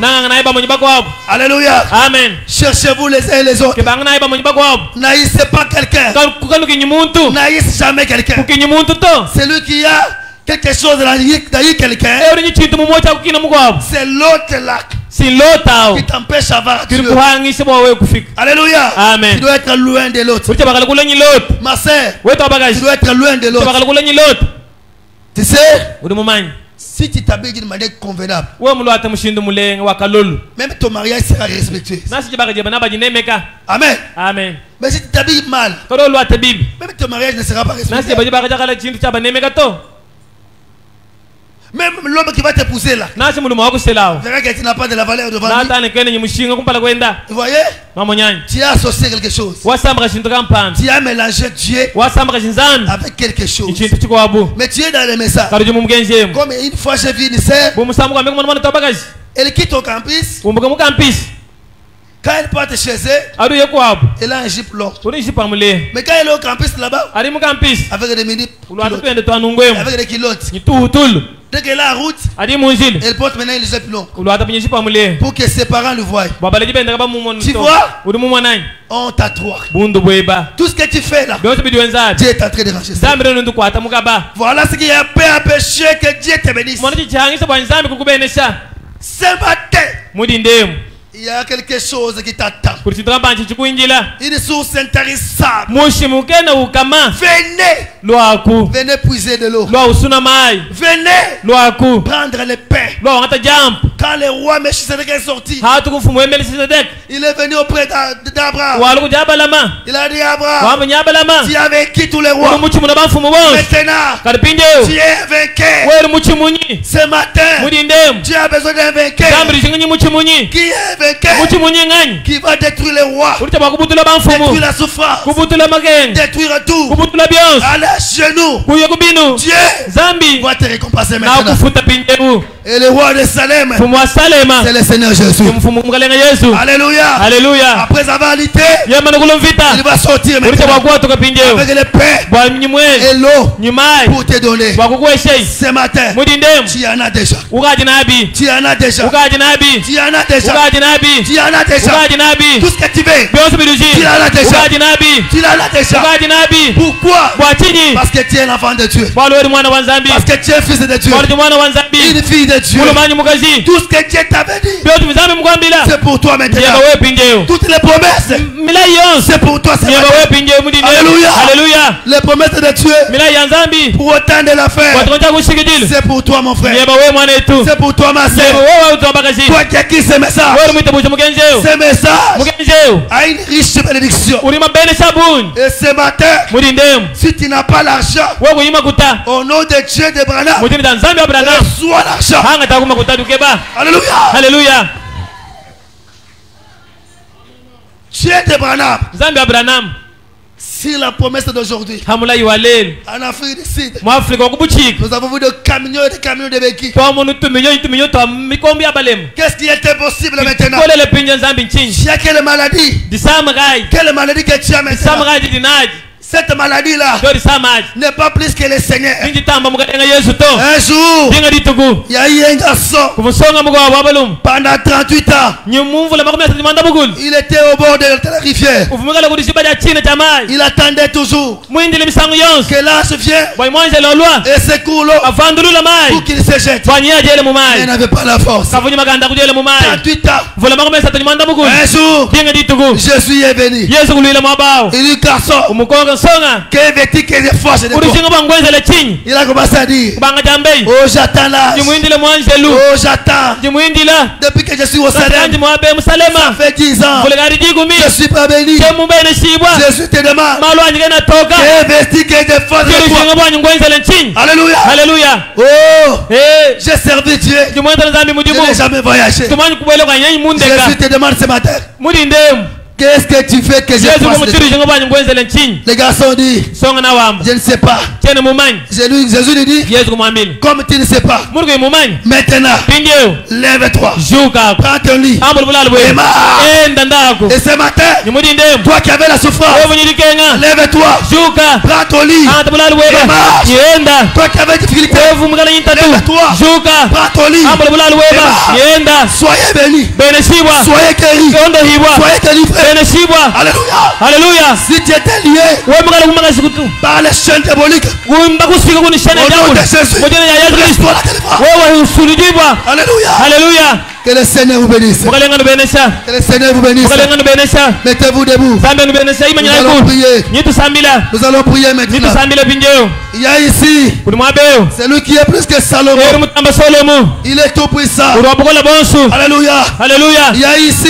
Alléluia. Amen. Cherchez-vous les uns les autres. N'haïssez pas quelqu'un. N'haïssez jamais quelqu'un. Celui qui a quelque chose d'haïr quelqu'un, c'est l'autre là qui t'empêche d'avoir Dieu. Alléluia. Amen. Tu dois être loin de l'autre. Ma sœur, tu dois être loin de l'autre. Tu sais, si tu t'habilles d'une manière convenable, même ton mariage sera respectueux. Amen. Amen. Mais si tu t'habilles mal, même ton mariage ne sera pas respectueux. Même l'homme qui va t'épouser là, verra que tu n'as pas de la valeur devant lui. Vous voyez? Tu as associé quelque chose. Tu as mélangé Dieu avec quelque chose. Mais tu es dans le message. Comme une fois j'ai vu une sœur, elle quitte au campus. Quand elle part chez elle, elle a un jeep long. Mais quand elle est au campus là-bas, avec des mini, avec des kilotes, dès qu'elle est en route, elle porte maintenant une jeep long pour que ses parents le voient. Tu vois, on t'a trois. Tout ce que tu fais là, Dieu est en train de ranger ça. Voilà ce qui a empêché que Dieu te bénisse. Ce matin, il y a quelque chose qui t'attend. Une source intarissable. Venez puiser de l'eau. Venez prendre le pain. Quand le roi Melchisedec est sorti, il est venu auprès d'Abraham. Il a dit Abraham, tu as vaincu tous les rois. Maintenant, tu es vainqueur. Ce matin, tu as besoin d'un vainqueur. Qui est vainqueur? Qui va détruire les rois, détruire la souffrance, détruire tout. Allez, chez nous, Dieu va te récompenser maintenant. Et le roi de Salem, c'est le Seigneur Jésus. Alléluia. Alléluia. Après avoir lutté, il va sortir maintenant avec le pain et l'eau pour te donner. Ce matin, tu en as déjà. Tu en as déjà. Tu en as déjà. Tu en as déjà. Tout ce que tu veux, tu en as déjà. Tu en as déjà. Pourquoi? Parce que tu es l'enfant de Dieu. Parce que tu es fils de Dieu. Une fille de Dieu. Tout ce que Dieu t'avait dit, c'est pour toi maintenant. Toutes les promesses, c'est pour toi. Alléluia. Alléluia. Les promesses de Dieu pour autant de la fin, c'est pour toi mon frère. C'est pour toi ma soeur. Toi qui as qui ce message, ce message a une riche bénédiction. Et ce matin, si tu n'as pas l'argent, au nom de Dieu de Branham, reçois l'argent. Alléluia. Alléluia. Dieu de Branham, si la promesse d'aujourd'hui en Afrique du Sud, nous avons vu des camions et des camions de béquilles. Qu'est-ce qui était possible maintenant? Tu as quelle maladie? Quelle maladie que tu as maintenant? Cette maladie-là n'est pas plus que le Seigneur. Un jour, il y a eu un garçon pendant 38 ans. Il était au bord de la rivière. Il attendait toujours que l'âge vienne et secoue l'eau pour qu'il se jette. Il n'avait pas la force. 38 ans. Un jour, Jésus est venu. Il dit, garçon, quel vêtu que j'ai force de toi. Il a commencé à dire, oh j'attends là. Oh j'attends. Depuis que je suis au Salem, ça fait 10 ans. Je suis pas béni. Jésus te demande, quel vêtu que j'ai force de toi. Alléluia. Alléluia. Oh, j'ai servi Dieu. Je n'ai jamais voyagé. Jésus te demande ce matin, qu'est-ce que tu fais que je fasse? Les garçons disent, je ne sais pas. Jésus lui dit, comme tu ne sais pas, maintenant, lève-toi, prends ton lit et marche. Et ce matin, toi qui avais la souffrance, lève-toi, prends ton lit et marche. Toi qui avais difficulté, lève-toi, prends ton lit et marche. Soyez bénis, soyez guéris, soyez délivrés. Alléluia. Alléluia. Si tu étais lié par les chaînes diaboliques, au nom de Jésus, laisse-toi la délivrance. Alléluia. Alléluia. Que le Seigneur vous bénisse. Que le Seigneur vous bénisse. Mettez-vous debout. Nous allons prier. Nous allons prier maintenant. Il y a ici celui qui est plus que Salomon. Il est tout puissant. Alléluia. Alléluia. Il y a ici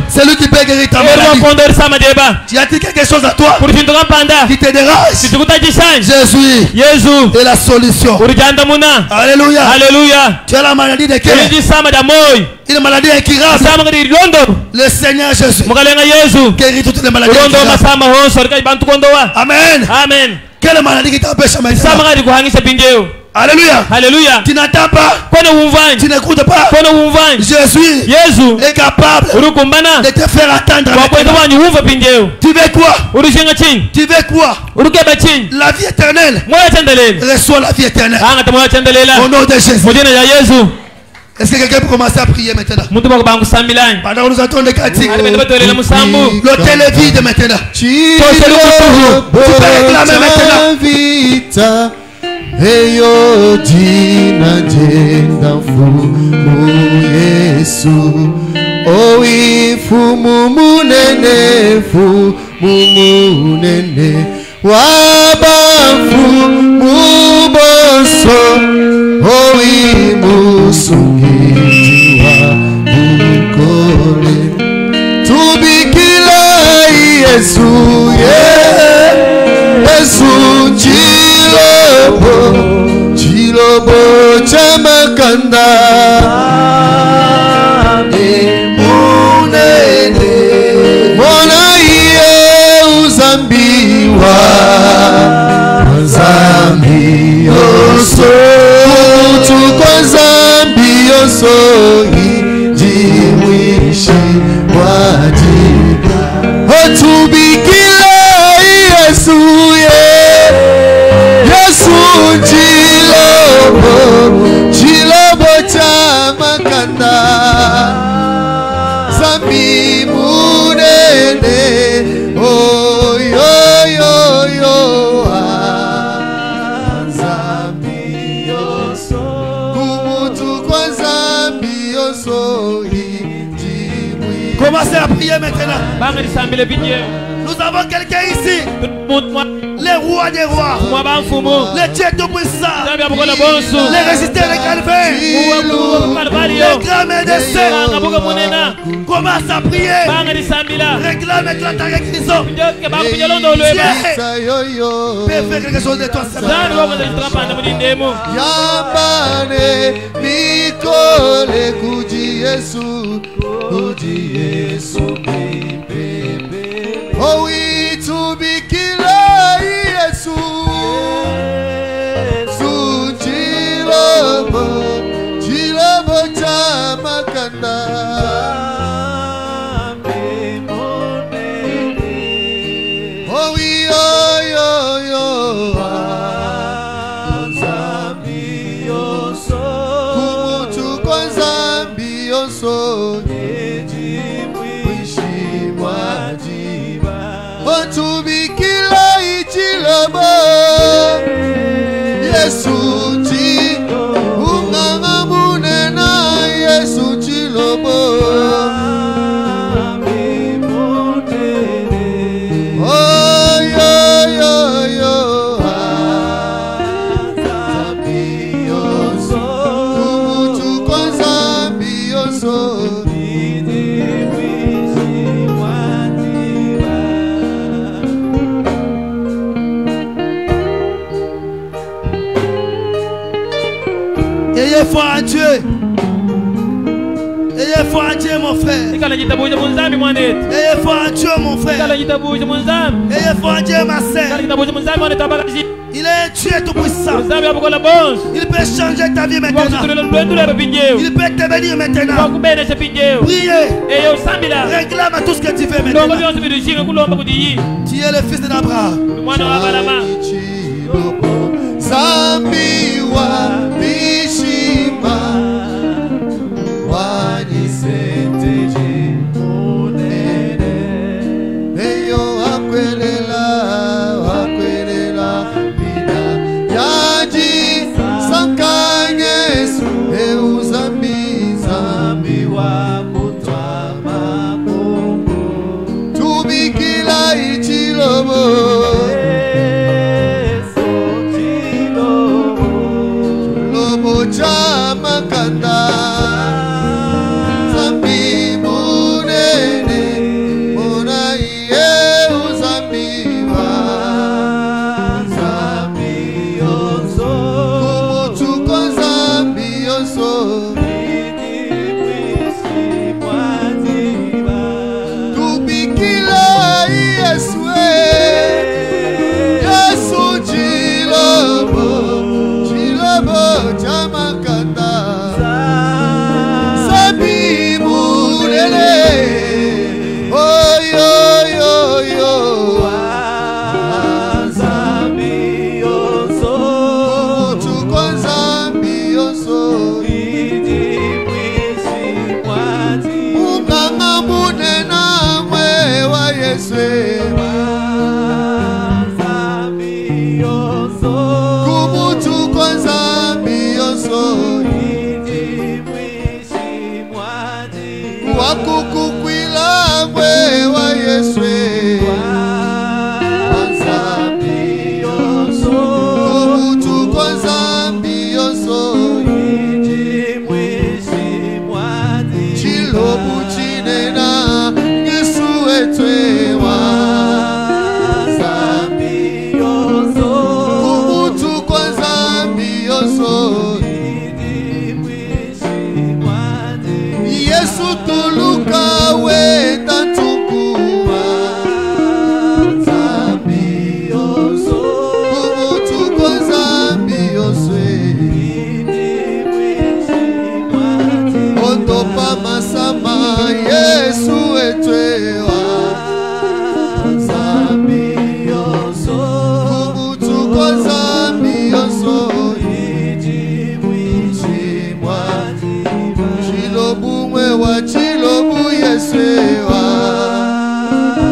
celui qui peut guérir ta maladie. Tu as dit quelque chose à toi qui te dérange. Jésus est la solution. Alléluia. Alléluia. Tu as la maladie de cœur. Une maladie incurable. Le Seigneur Jésus guérit toutes les maladies incurables. Amen. Amen. Quelle maladie qui t'empêche maintenant? Alléluia. Alléluia. Tu n'entends pas. Tu n'écoutes pas. Jésus est capable de te faire attendre. Tu veux quoi? Tu veux quoi? La vie éternelle. Reçois la vie éternelle. Au nom de Jésus. Est-ce que quelqu'un peut commencer à prier maintenant? Pendant que nous attendons les cantiques, l'hôtel est vide maintenant. Tu peux réclamer maintenant. Eyo jina jenda mfumu Yesu, owi mfumu munene, wabafu muboso, owi musungiti wa mukole, tubikila Yesu, Yesu Chilobo chamakanda munene, mona iye uzambiwa zambi yoso, mutu kwa zambi nyonso injimwishi mwajiba otubikila Yesu Yesu chilobo cha makanda zambi munene oh yo yo yo zambi yoso kumutu kwa zambi yoso injimwi. Commencez à prier maintenant. Nous avons quelqu'un ici. Les rois des rois, les dieux tout-puissants, les résistants de Calvaire, les grands médecins. Commence à prier. Réclame ta guérison. Dieu peut faire quelque chose de toi. Yambane mikole kuji Yesu oh we to be killer Yesu Chilobo chamakanda oh we yo zambi yoso kumutu kwa zambi yoso otubikila ichilobo Yesu unganga munena Yesu chilobo oh yo yo yo zambi yoso kumutu kwa zambi yoso Ayez foi en Dieu. Ayez foi en Dieu, mon frère. Ayez foi en Dieu, mon frère. Ayez foi en Dieu, ma sœur. Il est un Dieu tout-puissant. Il peut changer ta vie maintenant. Il peut te bénir maintenant. Priez. Réclame tout ce que tu fais maintenant. Tu es le fils d'Abraham. Zambi wa mishima waniseteji munene eyo akwelela mina yaji sankanyesu eu zambi wa kutwa makungu tubikila ichilobo chamakanda zambi munene mona iye uzambi wa zambi yoso kumutu kwa zambi yoso tubikila Yesu Yesu chilobo chamakanda zambi munene oh yo yo yo zambi yoso kumutu kwa zambi yoso unganga munena mwe wa Yesu kumutu kwa zambi yoso wakukukwila mwe wa Yesu kumutu kwa zambi yoso chilobu chinena Yesu etwe wa zambi yoso kumutu kwa zambi yoso Yesu tuluka Topa masama Yesu etwewa Zambi yoso Kubutuko zambi yoso Iji mwishi mwajiba Chilobu mwewa chilobu Yesuwa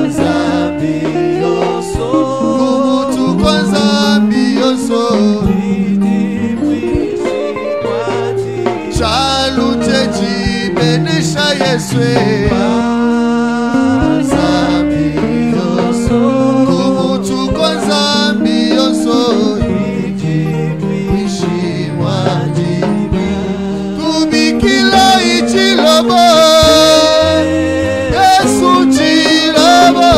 Zambi yoso Kubutuko zambi yoso Iji mwishi mwajiba Chalu cheji benisha Yesuwa Zambi yoso Kubutuko zambi yoso Iji mwishi mwajiba Kubikila ichilobo Yesu chilobo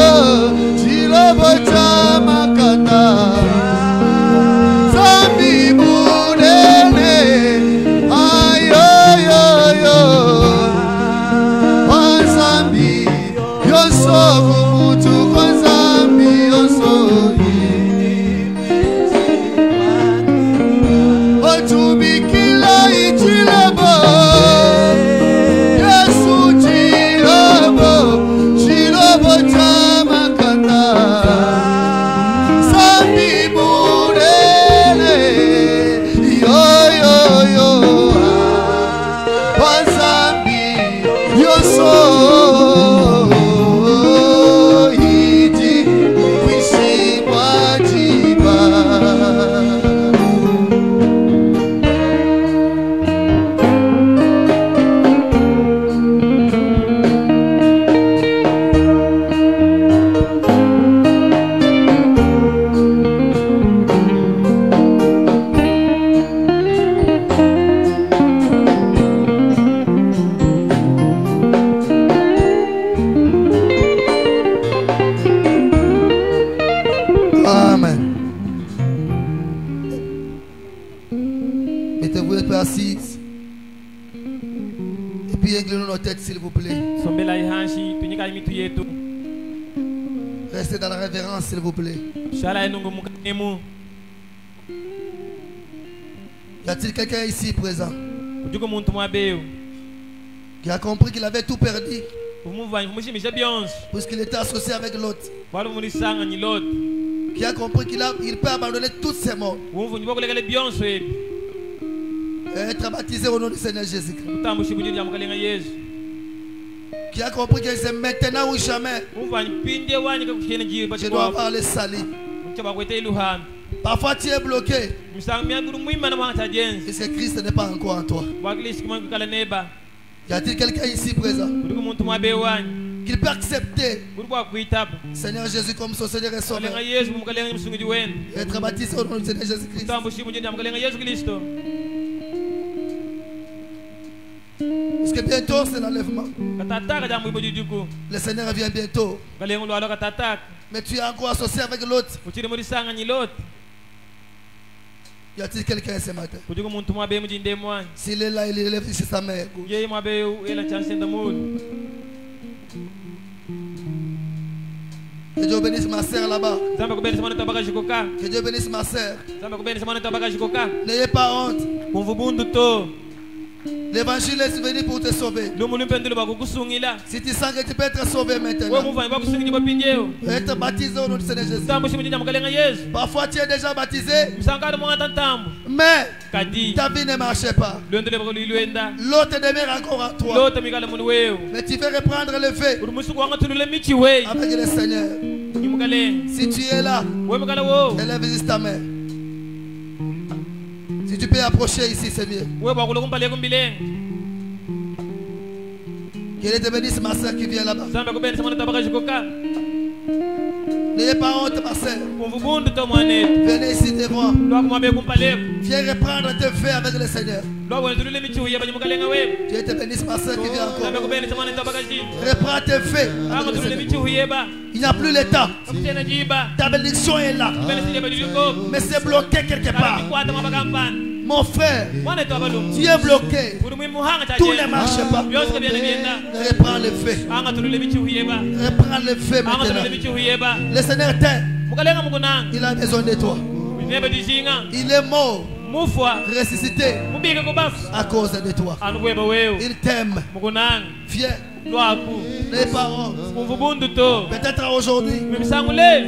Chilobo chamakata Zambi munene Ayoyoyo Zambi yoso Kubutuko zambi yoso Otubikila ichilobo Yesu chilobo Chilobo chamakata Zambi munene Yoyoyo Zambi yoso Iji mwishi mwajiba Amen. Mettez-vous un peu assises. Et puis inclinons nos têtes s'il vous plaît. Restez dans la révérence s'il vous plaît. Y a-t-il quelqu'un ici présent qui a compris qu'il avait tout perdu puisqu'il était associé avec l'autre? Qui a compris qu'il peut abandonner tous ses morts et être baptisé au nom du Seigneur Jésus-Christ? Qui a compris que c'est maintenant ou jamais je dois avoir les salis? Parfois tu es bloqué parce que Christ n'est pas encore en toi. Y a-t-il quelqu'un ici présent qu'il peut accepter Seigneur Jésus comme son Seigneur et Sauveur et être baptisé au nom du Seigneur Jésus-Christ? Parce que bientôt c'est l'enlèvement. Le Seigneur vient bientôt. Mais tu es encore associé avec l'autre. Y a-t-il quelqu'un ce matin? S'il est là, il élève ici sa mère. Que Dieu bénisse ma sœur là-bas. Que Dieu bénisse ma sœur. N'ayez pas honte. L'évangile est venu pour te sauver. Si tu sens que tu peux être sauvé maintenant, être baptisé au nom du Seigneur Jésus. Parfois tu es déjà baptisé, mais ta vie ne marchait pas. L'autre demeure encore en toi. Mais tu veux reprendre le fait avec le Seigneur. Si tu es là, élève juste ta main. Si tu peux approcher ici, c'est mieux. Qu'il te bénisse ma soeur qui vient là-bas. N'ayez pas honte ma soeur. Venez ici devant. Viens reprendre tes faits avec le Seigneur. Dieu te bénisse ma soeur qui vient encore. Reprends tes faits. Il n'y a plus le temps. Ta bénédiction est là. Mais c'est bloqué quelque part. Mon frère, tu es bloqué. Tout ne marche pas. Reprends le fait. Reprends le fait maintenant. Le Seigneur t'aime. Il a besoin de toi. Il est mort ressuscité à cause de toi. Il t'aime. Viens. Les parents, peut-être aujourd'hui,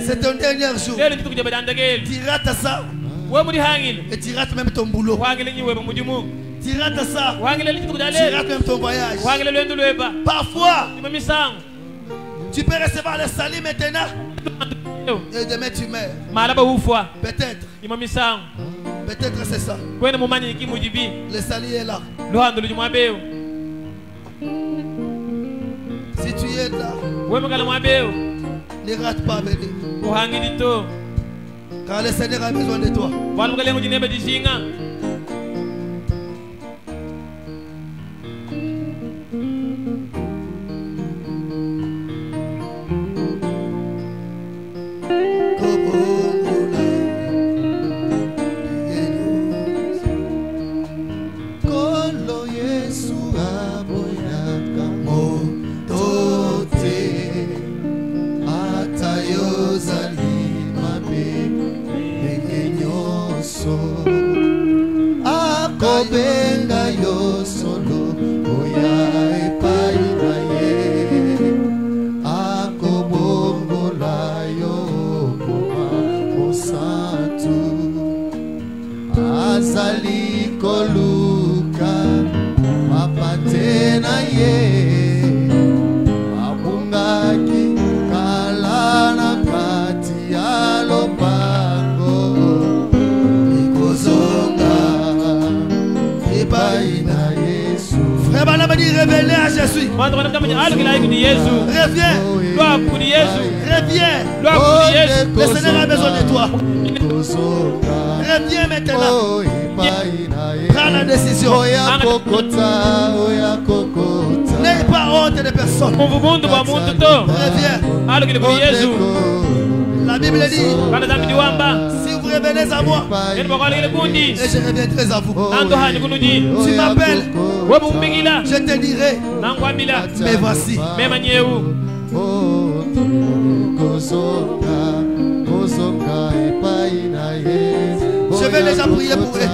c'est ton dernier jour. Tu rates ça et tu rates même ton boulot. Tu rates ça, tu rates même ton voyage. Parfois, tu peux recevoir le salut maintenant et demain tu meurs. Peut-être. Peut-être c'est ça. Le salut est là. Si tu es là, ne rate pas venir. Car le Seigneur a besoin de toi. Benga yo solo oya epai na ye akobongola yo koma mosantu azali koluka mapate na ye abungaki kalana kati ya lopango ikozonga. Frère Bala m'a dit révélé à Jésus. Reviens. Reviens. Le Seigneur a besoin de toi. Reviens maintenant. Prends la décision. N'aie pas honte de personne. Reviens. La Bible dit, si vous revenez à moi, et je reviendrai à vous. Tu m'appelles, je te dirai, mais voici. Je vais déjà prier pour eux.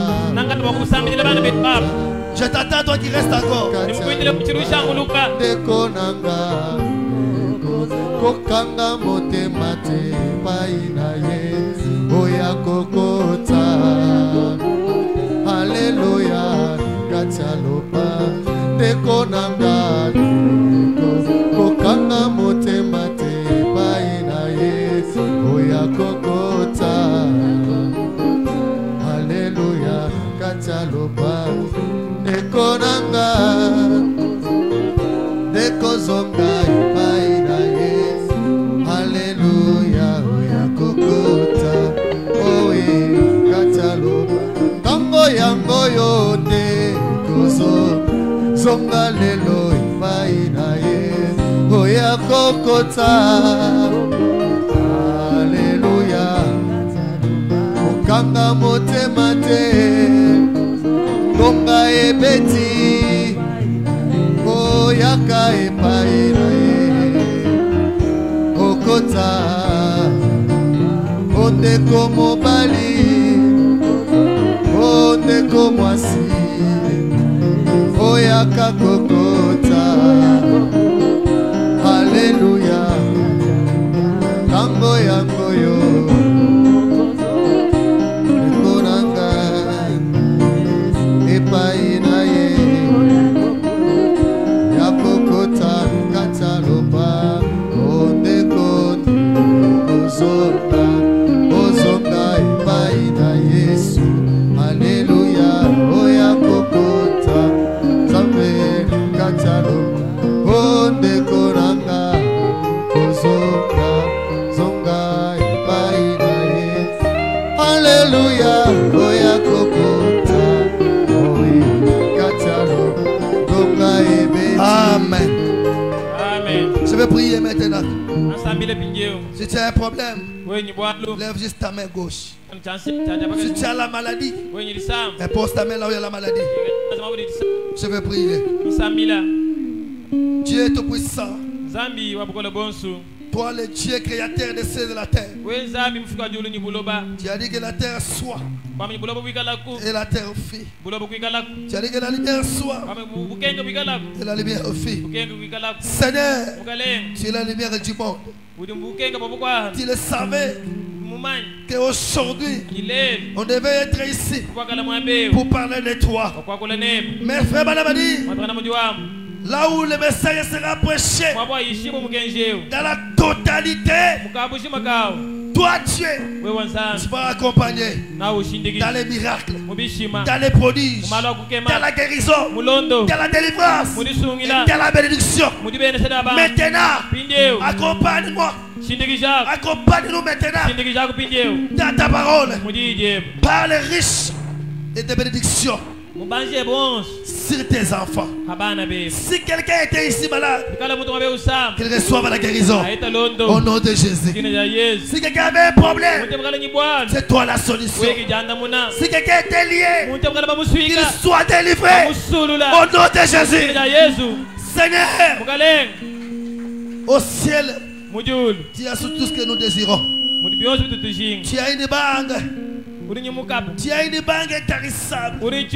Je t'attends, toi qui restes encore. Kokanga motema te pai na ye oya kokota. Alléluia kachalopa teko nanga kokanga motema te pai na ye oya kokota. Alléluia kachalopa teko nanga teko zonga pai na ye. Alléluia, oya kokota, oye kataloba, tango yango yote kozo, zonga lelo ipai na ye, oya kokota. Alléluia, kokanga motema te, tonga ebeti, oya ka epai na ye. Okota, ondeko mobali, ondeko mwasi, oyaka kokota. Alléluia, tango yango yo, ekonanga, epai na ye, ya kokota kataloba. Ozonga, ozonga epai na Yesu. Alléluia, oya kokota, zambe katalo, ondeko nanga. Ozonga, zonga epai na Yesu. Alléluia, oya kokota, oye katalo, zonga ebe. Amen. Amen. Je vais prier maintenant. Si tu as un problème, lève juste ta main gauche. Si tu as la maladie, impose ta main là où il y a la maladie. Je vais prier. Dieu est tout puissant. Toi le Dieu créateur des cieux et de la terre. Tu as dit que la terre soit. Et la terre fit. Tu as dit que la lumière soit. Et la lumière fit. Seigneur, tu es la lumière du monde. Tu le savais qu'aujourd'hui on devait être ici pour parler de toi. Mais frère Madame dit, là où le message sera prêché dans la totalité, toi Dieu, tu vas accompagner dans les miracles, dans les prodiges, dans la guérison, dans la délivrance, dans la bénédiction. Maintenant, accompagne-moi. Accompagne-nous maintenant dans ta parole. Parle riche et de bénédiction sur tes enfants. Si quelqu'un était ici malade, qu'il reçoive la guérison au nom de Jésus. Si quelqu'un avait un problème, c'est toi la solution. Si quelqu'un était lié, qu'il soit délivré au nom de Jésus. Seigneur, au ciel, tu as tout ce que nous désirons. Tu as une banque. Tu as une banque intarissable. Tes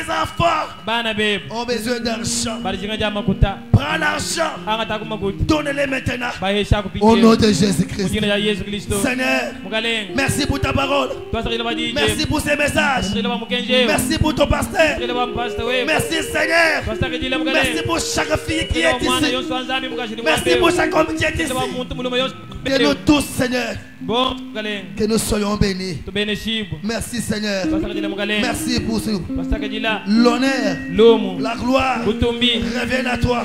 enfants ont besoin d'argent. Prends l'argent. Donne-les maintenant. Au nom de Jésus-Christ. Seigneur, merci pour ta parole. Merci pour ces messages. Merci pour ton pasteur. Merci Seigneur. Merci pour chaque fille qui est ici. Merci pour chaque homme qui est ici. Que nous tous, Seigneur, que nous soyons bénis. Merci Seigneur. Merci pour ce l'honneur, la gloire reviennent à toi.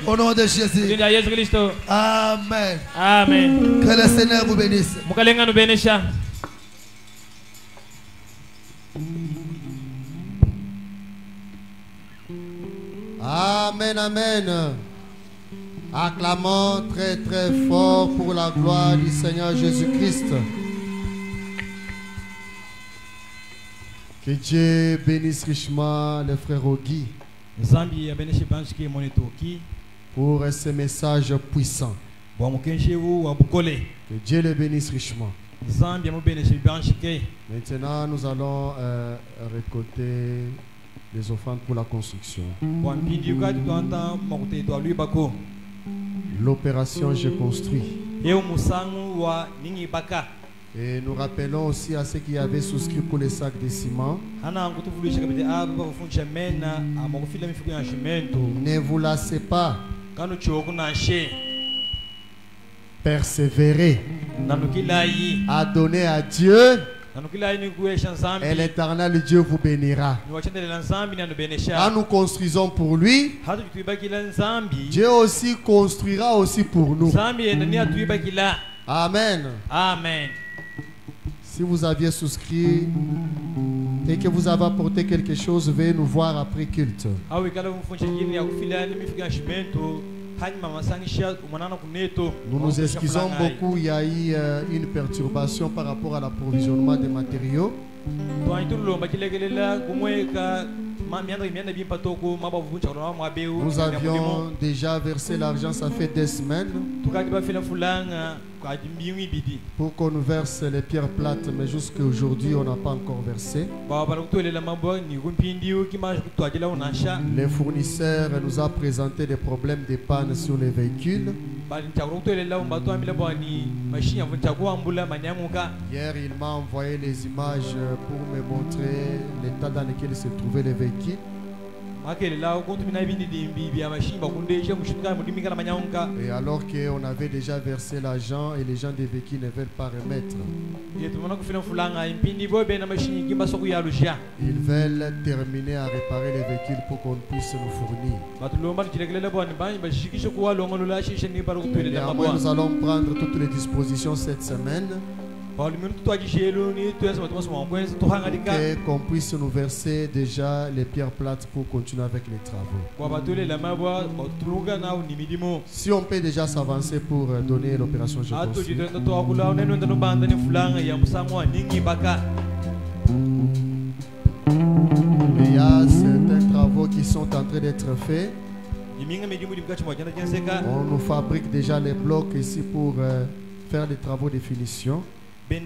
Au nom de Jésus. Amen. Amen. Que le Seigneur vous bénisse. Amen, amen. Acclamons très très fort pour la gloire du Seigneur Jésus-Christ. Que Dieu bénisse richement le frère Ogi pour ce message puissant. Que Dieu le bénisse richement. Maintenant, nous allons récolter les offrandes pour la construction. L'opération Je construis. Et nous rappelons aussi à ceux qui avaient souscrit pour les sacs de ciment. Ne vous lassez pas. Persévérez à donner à Dieu. Et l'Éternel Dieu vous bénira. Quand nous construisons pour lui, Dieu aussi construira aussi pour nous. Amen. Amen. Si vous aviez souscrit et que vous avez apporté quelque chose, veuillez nous voir après culte. Nous nous excusons beaucoup, il y a eu une perturbation par rapport à l'approvisionnement des matériaux. Nous avions déjà versé l'argent, ça fait des semaines, pour qu'on nous verse les pierres plates, mais jusqu'à aujourd'hui on n'a pas encore versé. Les fournisseurs nous ont présenté des problèmes de panne sur les véhicules. Hier il m'a envoyé les images pour me montrer l'état dans lequel se trouvaient les véhicules. Et alors qu'on avait déjà versé l'argent et les gens des véhicules ne veulent pas remettre. Ils veulent terminer à réparer les véhicules pour qu'on puisse nous fournir. Néanmoins, nous allons prendre toutes les dispositions cette semaine. Qu'on puisse nous verser déjà les pierres plates pour continuer avec les travaux. Si on peut déjà s'avancer pour donner l'opération Je construis. Il y a certains travaux qui sont en train d'être faits. On nous fabrique déjà les blocs ici pour faire les travaux de finition. Et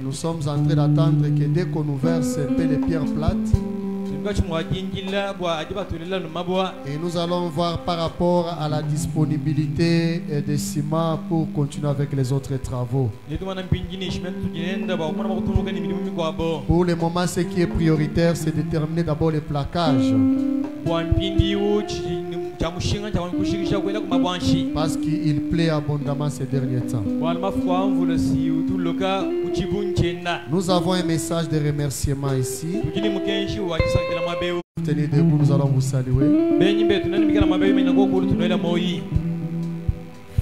nous sommes en train d'attendre que dès qu'on nous verse un peu les pierres plates, et nous allons voir par rapport à la disponibilité des ciments pour continuer avec les autres travaux. Pour le moment, ce qui est prioritaire, c'est de terminer d'abord les plaquages. Parce qu'il plaît abondamment ces derniers temps. Nous avons un message de remerciement ici. Tenez debout, nous allons vous saluer.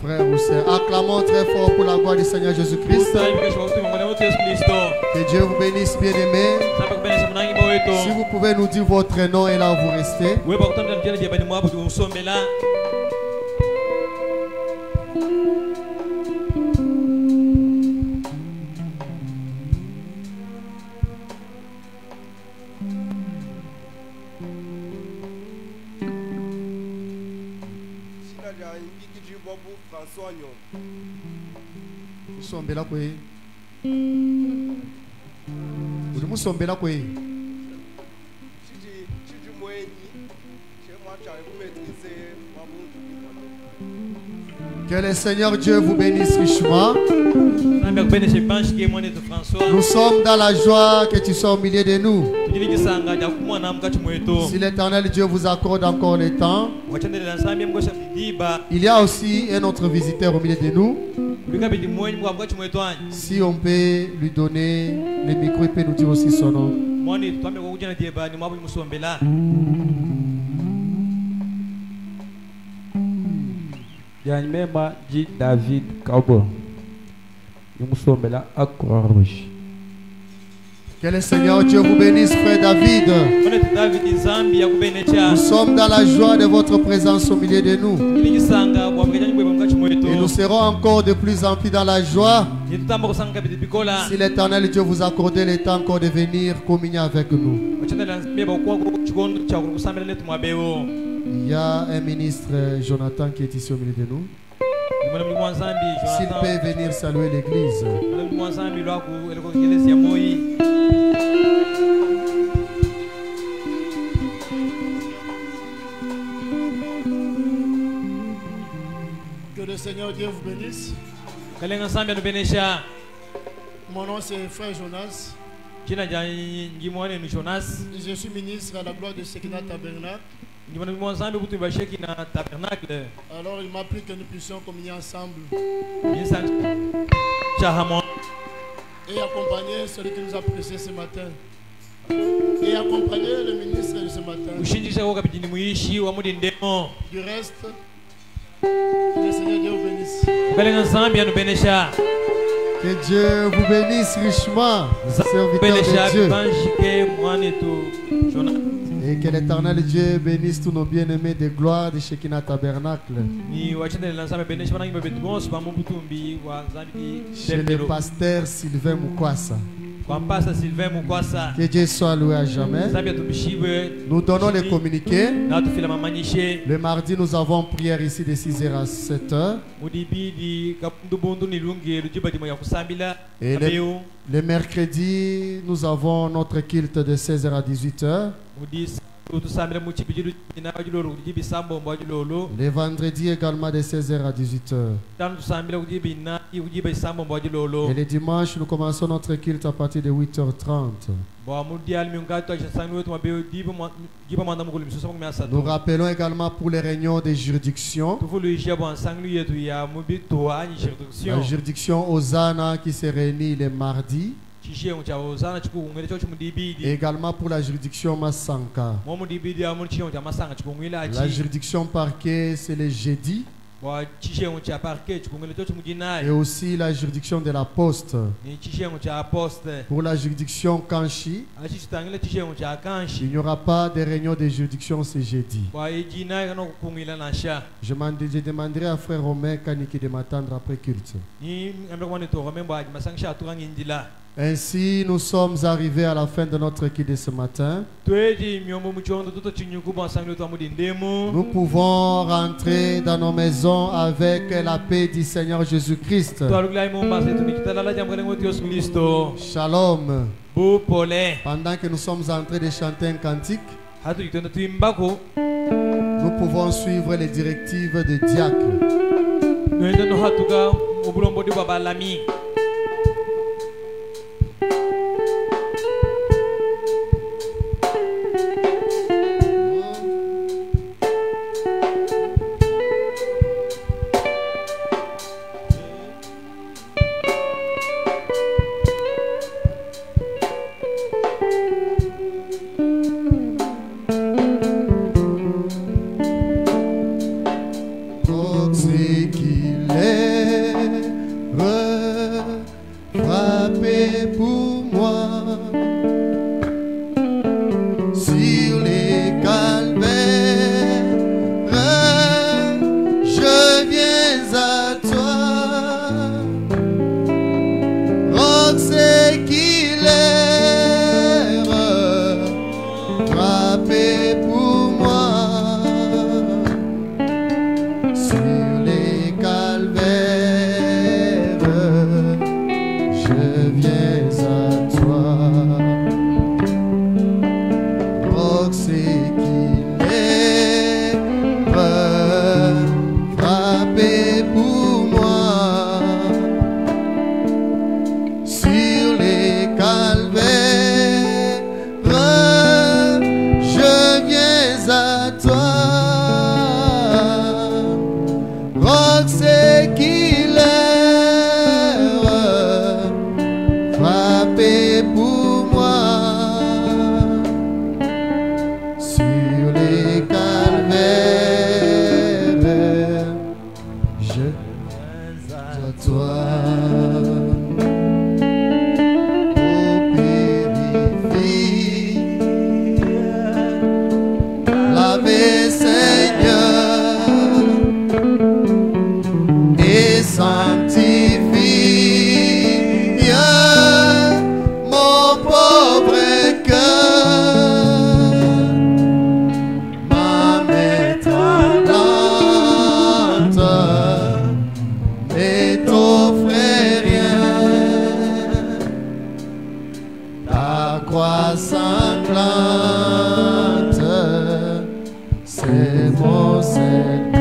Frères ou sœurs, acclamons très fort pour la gloire du Seigneur Jésus-Christ. Que Dieu vous bénisse, bien-aimés. Si vous pouvez nous dire votre nom et là où vous restez. Musombela kwe. Uri musombela kwe. Que le Seigneur Dieu vous bénisse richement. Nous sommes dans la joie que tu sois au milieu de nous. Si l'Éternel Dieu vous accorde encore le temps, il y a aussi un autre visiteur au milieu de nous. Si on peut lui donner le micro, il peut nous dire aussi son nom. Yanimema dit David Kaubo. Que le Seigneur Dieu vous bénisse, frère David. Nous sommes dans la joie de votre présence au milieu de nous. Et nous serons encore de plus en plus dans la joie si l'Éternel Dieu vous accorde le temps encore de venir communier avec nous. Il y a un ministre, Jonathan, qui est ici au milieu de nous. S'il peut venir saluer l'église. Que le Seigneur Dieu vous bénisse. Mon nom c'est Frère Jonas. Je suis ministre à la gloire de Shekinah Tabernacle. Alors il m'a plu que nous puissions communier ensemble et accompagner celui qui nous a prêché ce matin et accompagner le ministre de ce matin. Du reste, que le Seigneur Dieu vous bénisse. Que Dieu vous bénisse richement, serviteur de Dieu. Et que l'Éternel Dieu bénisse tous nos bien-aimés de gloire de Shekinah Tabernacle. Chez le pasteur Sylvain Mukwasa. Que Dieu soit loué à jamais. Nous donnons les communiqués. Le mardi, nous avons prière ici de 6h à 7h. Et le mercredi, nous avons notre culte de 16h à 18h. Les vendredis également de 16h à 18h. Et les dimanches, nous commençons notre culte à partir de 8h30. Nous rappelons également pour les réunions des juridictions. La juridiction Hosanna qui se réunit les mardis. Et également pour la juridiction Massanka. La juridiction parquet, c'est le jeudi. Et aussi la juridiction de la poste. Pour la juridiction Kanchi, il n'y aura pas de réunion de juridiction ce jeudi. Je demanderai à frère Romain Kaniki de m'attendre après culte. Ainsi, nous sommes arrivés à la fin de notre équipe de ce matin. Nous pouvons rentrer dans nos maisons avec la paix du Seigneur Jésus-Christ. Shalom. Pendant que nous sommes en train de chanter un cantique, nous pouvons suivre les directives des diacres. sanglante, c'est mon Seigneur.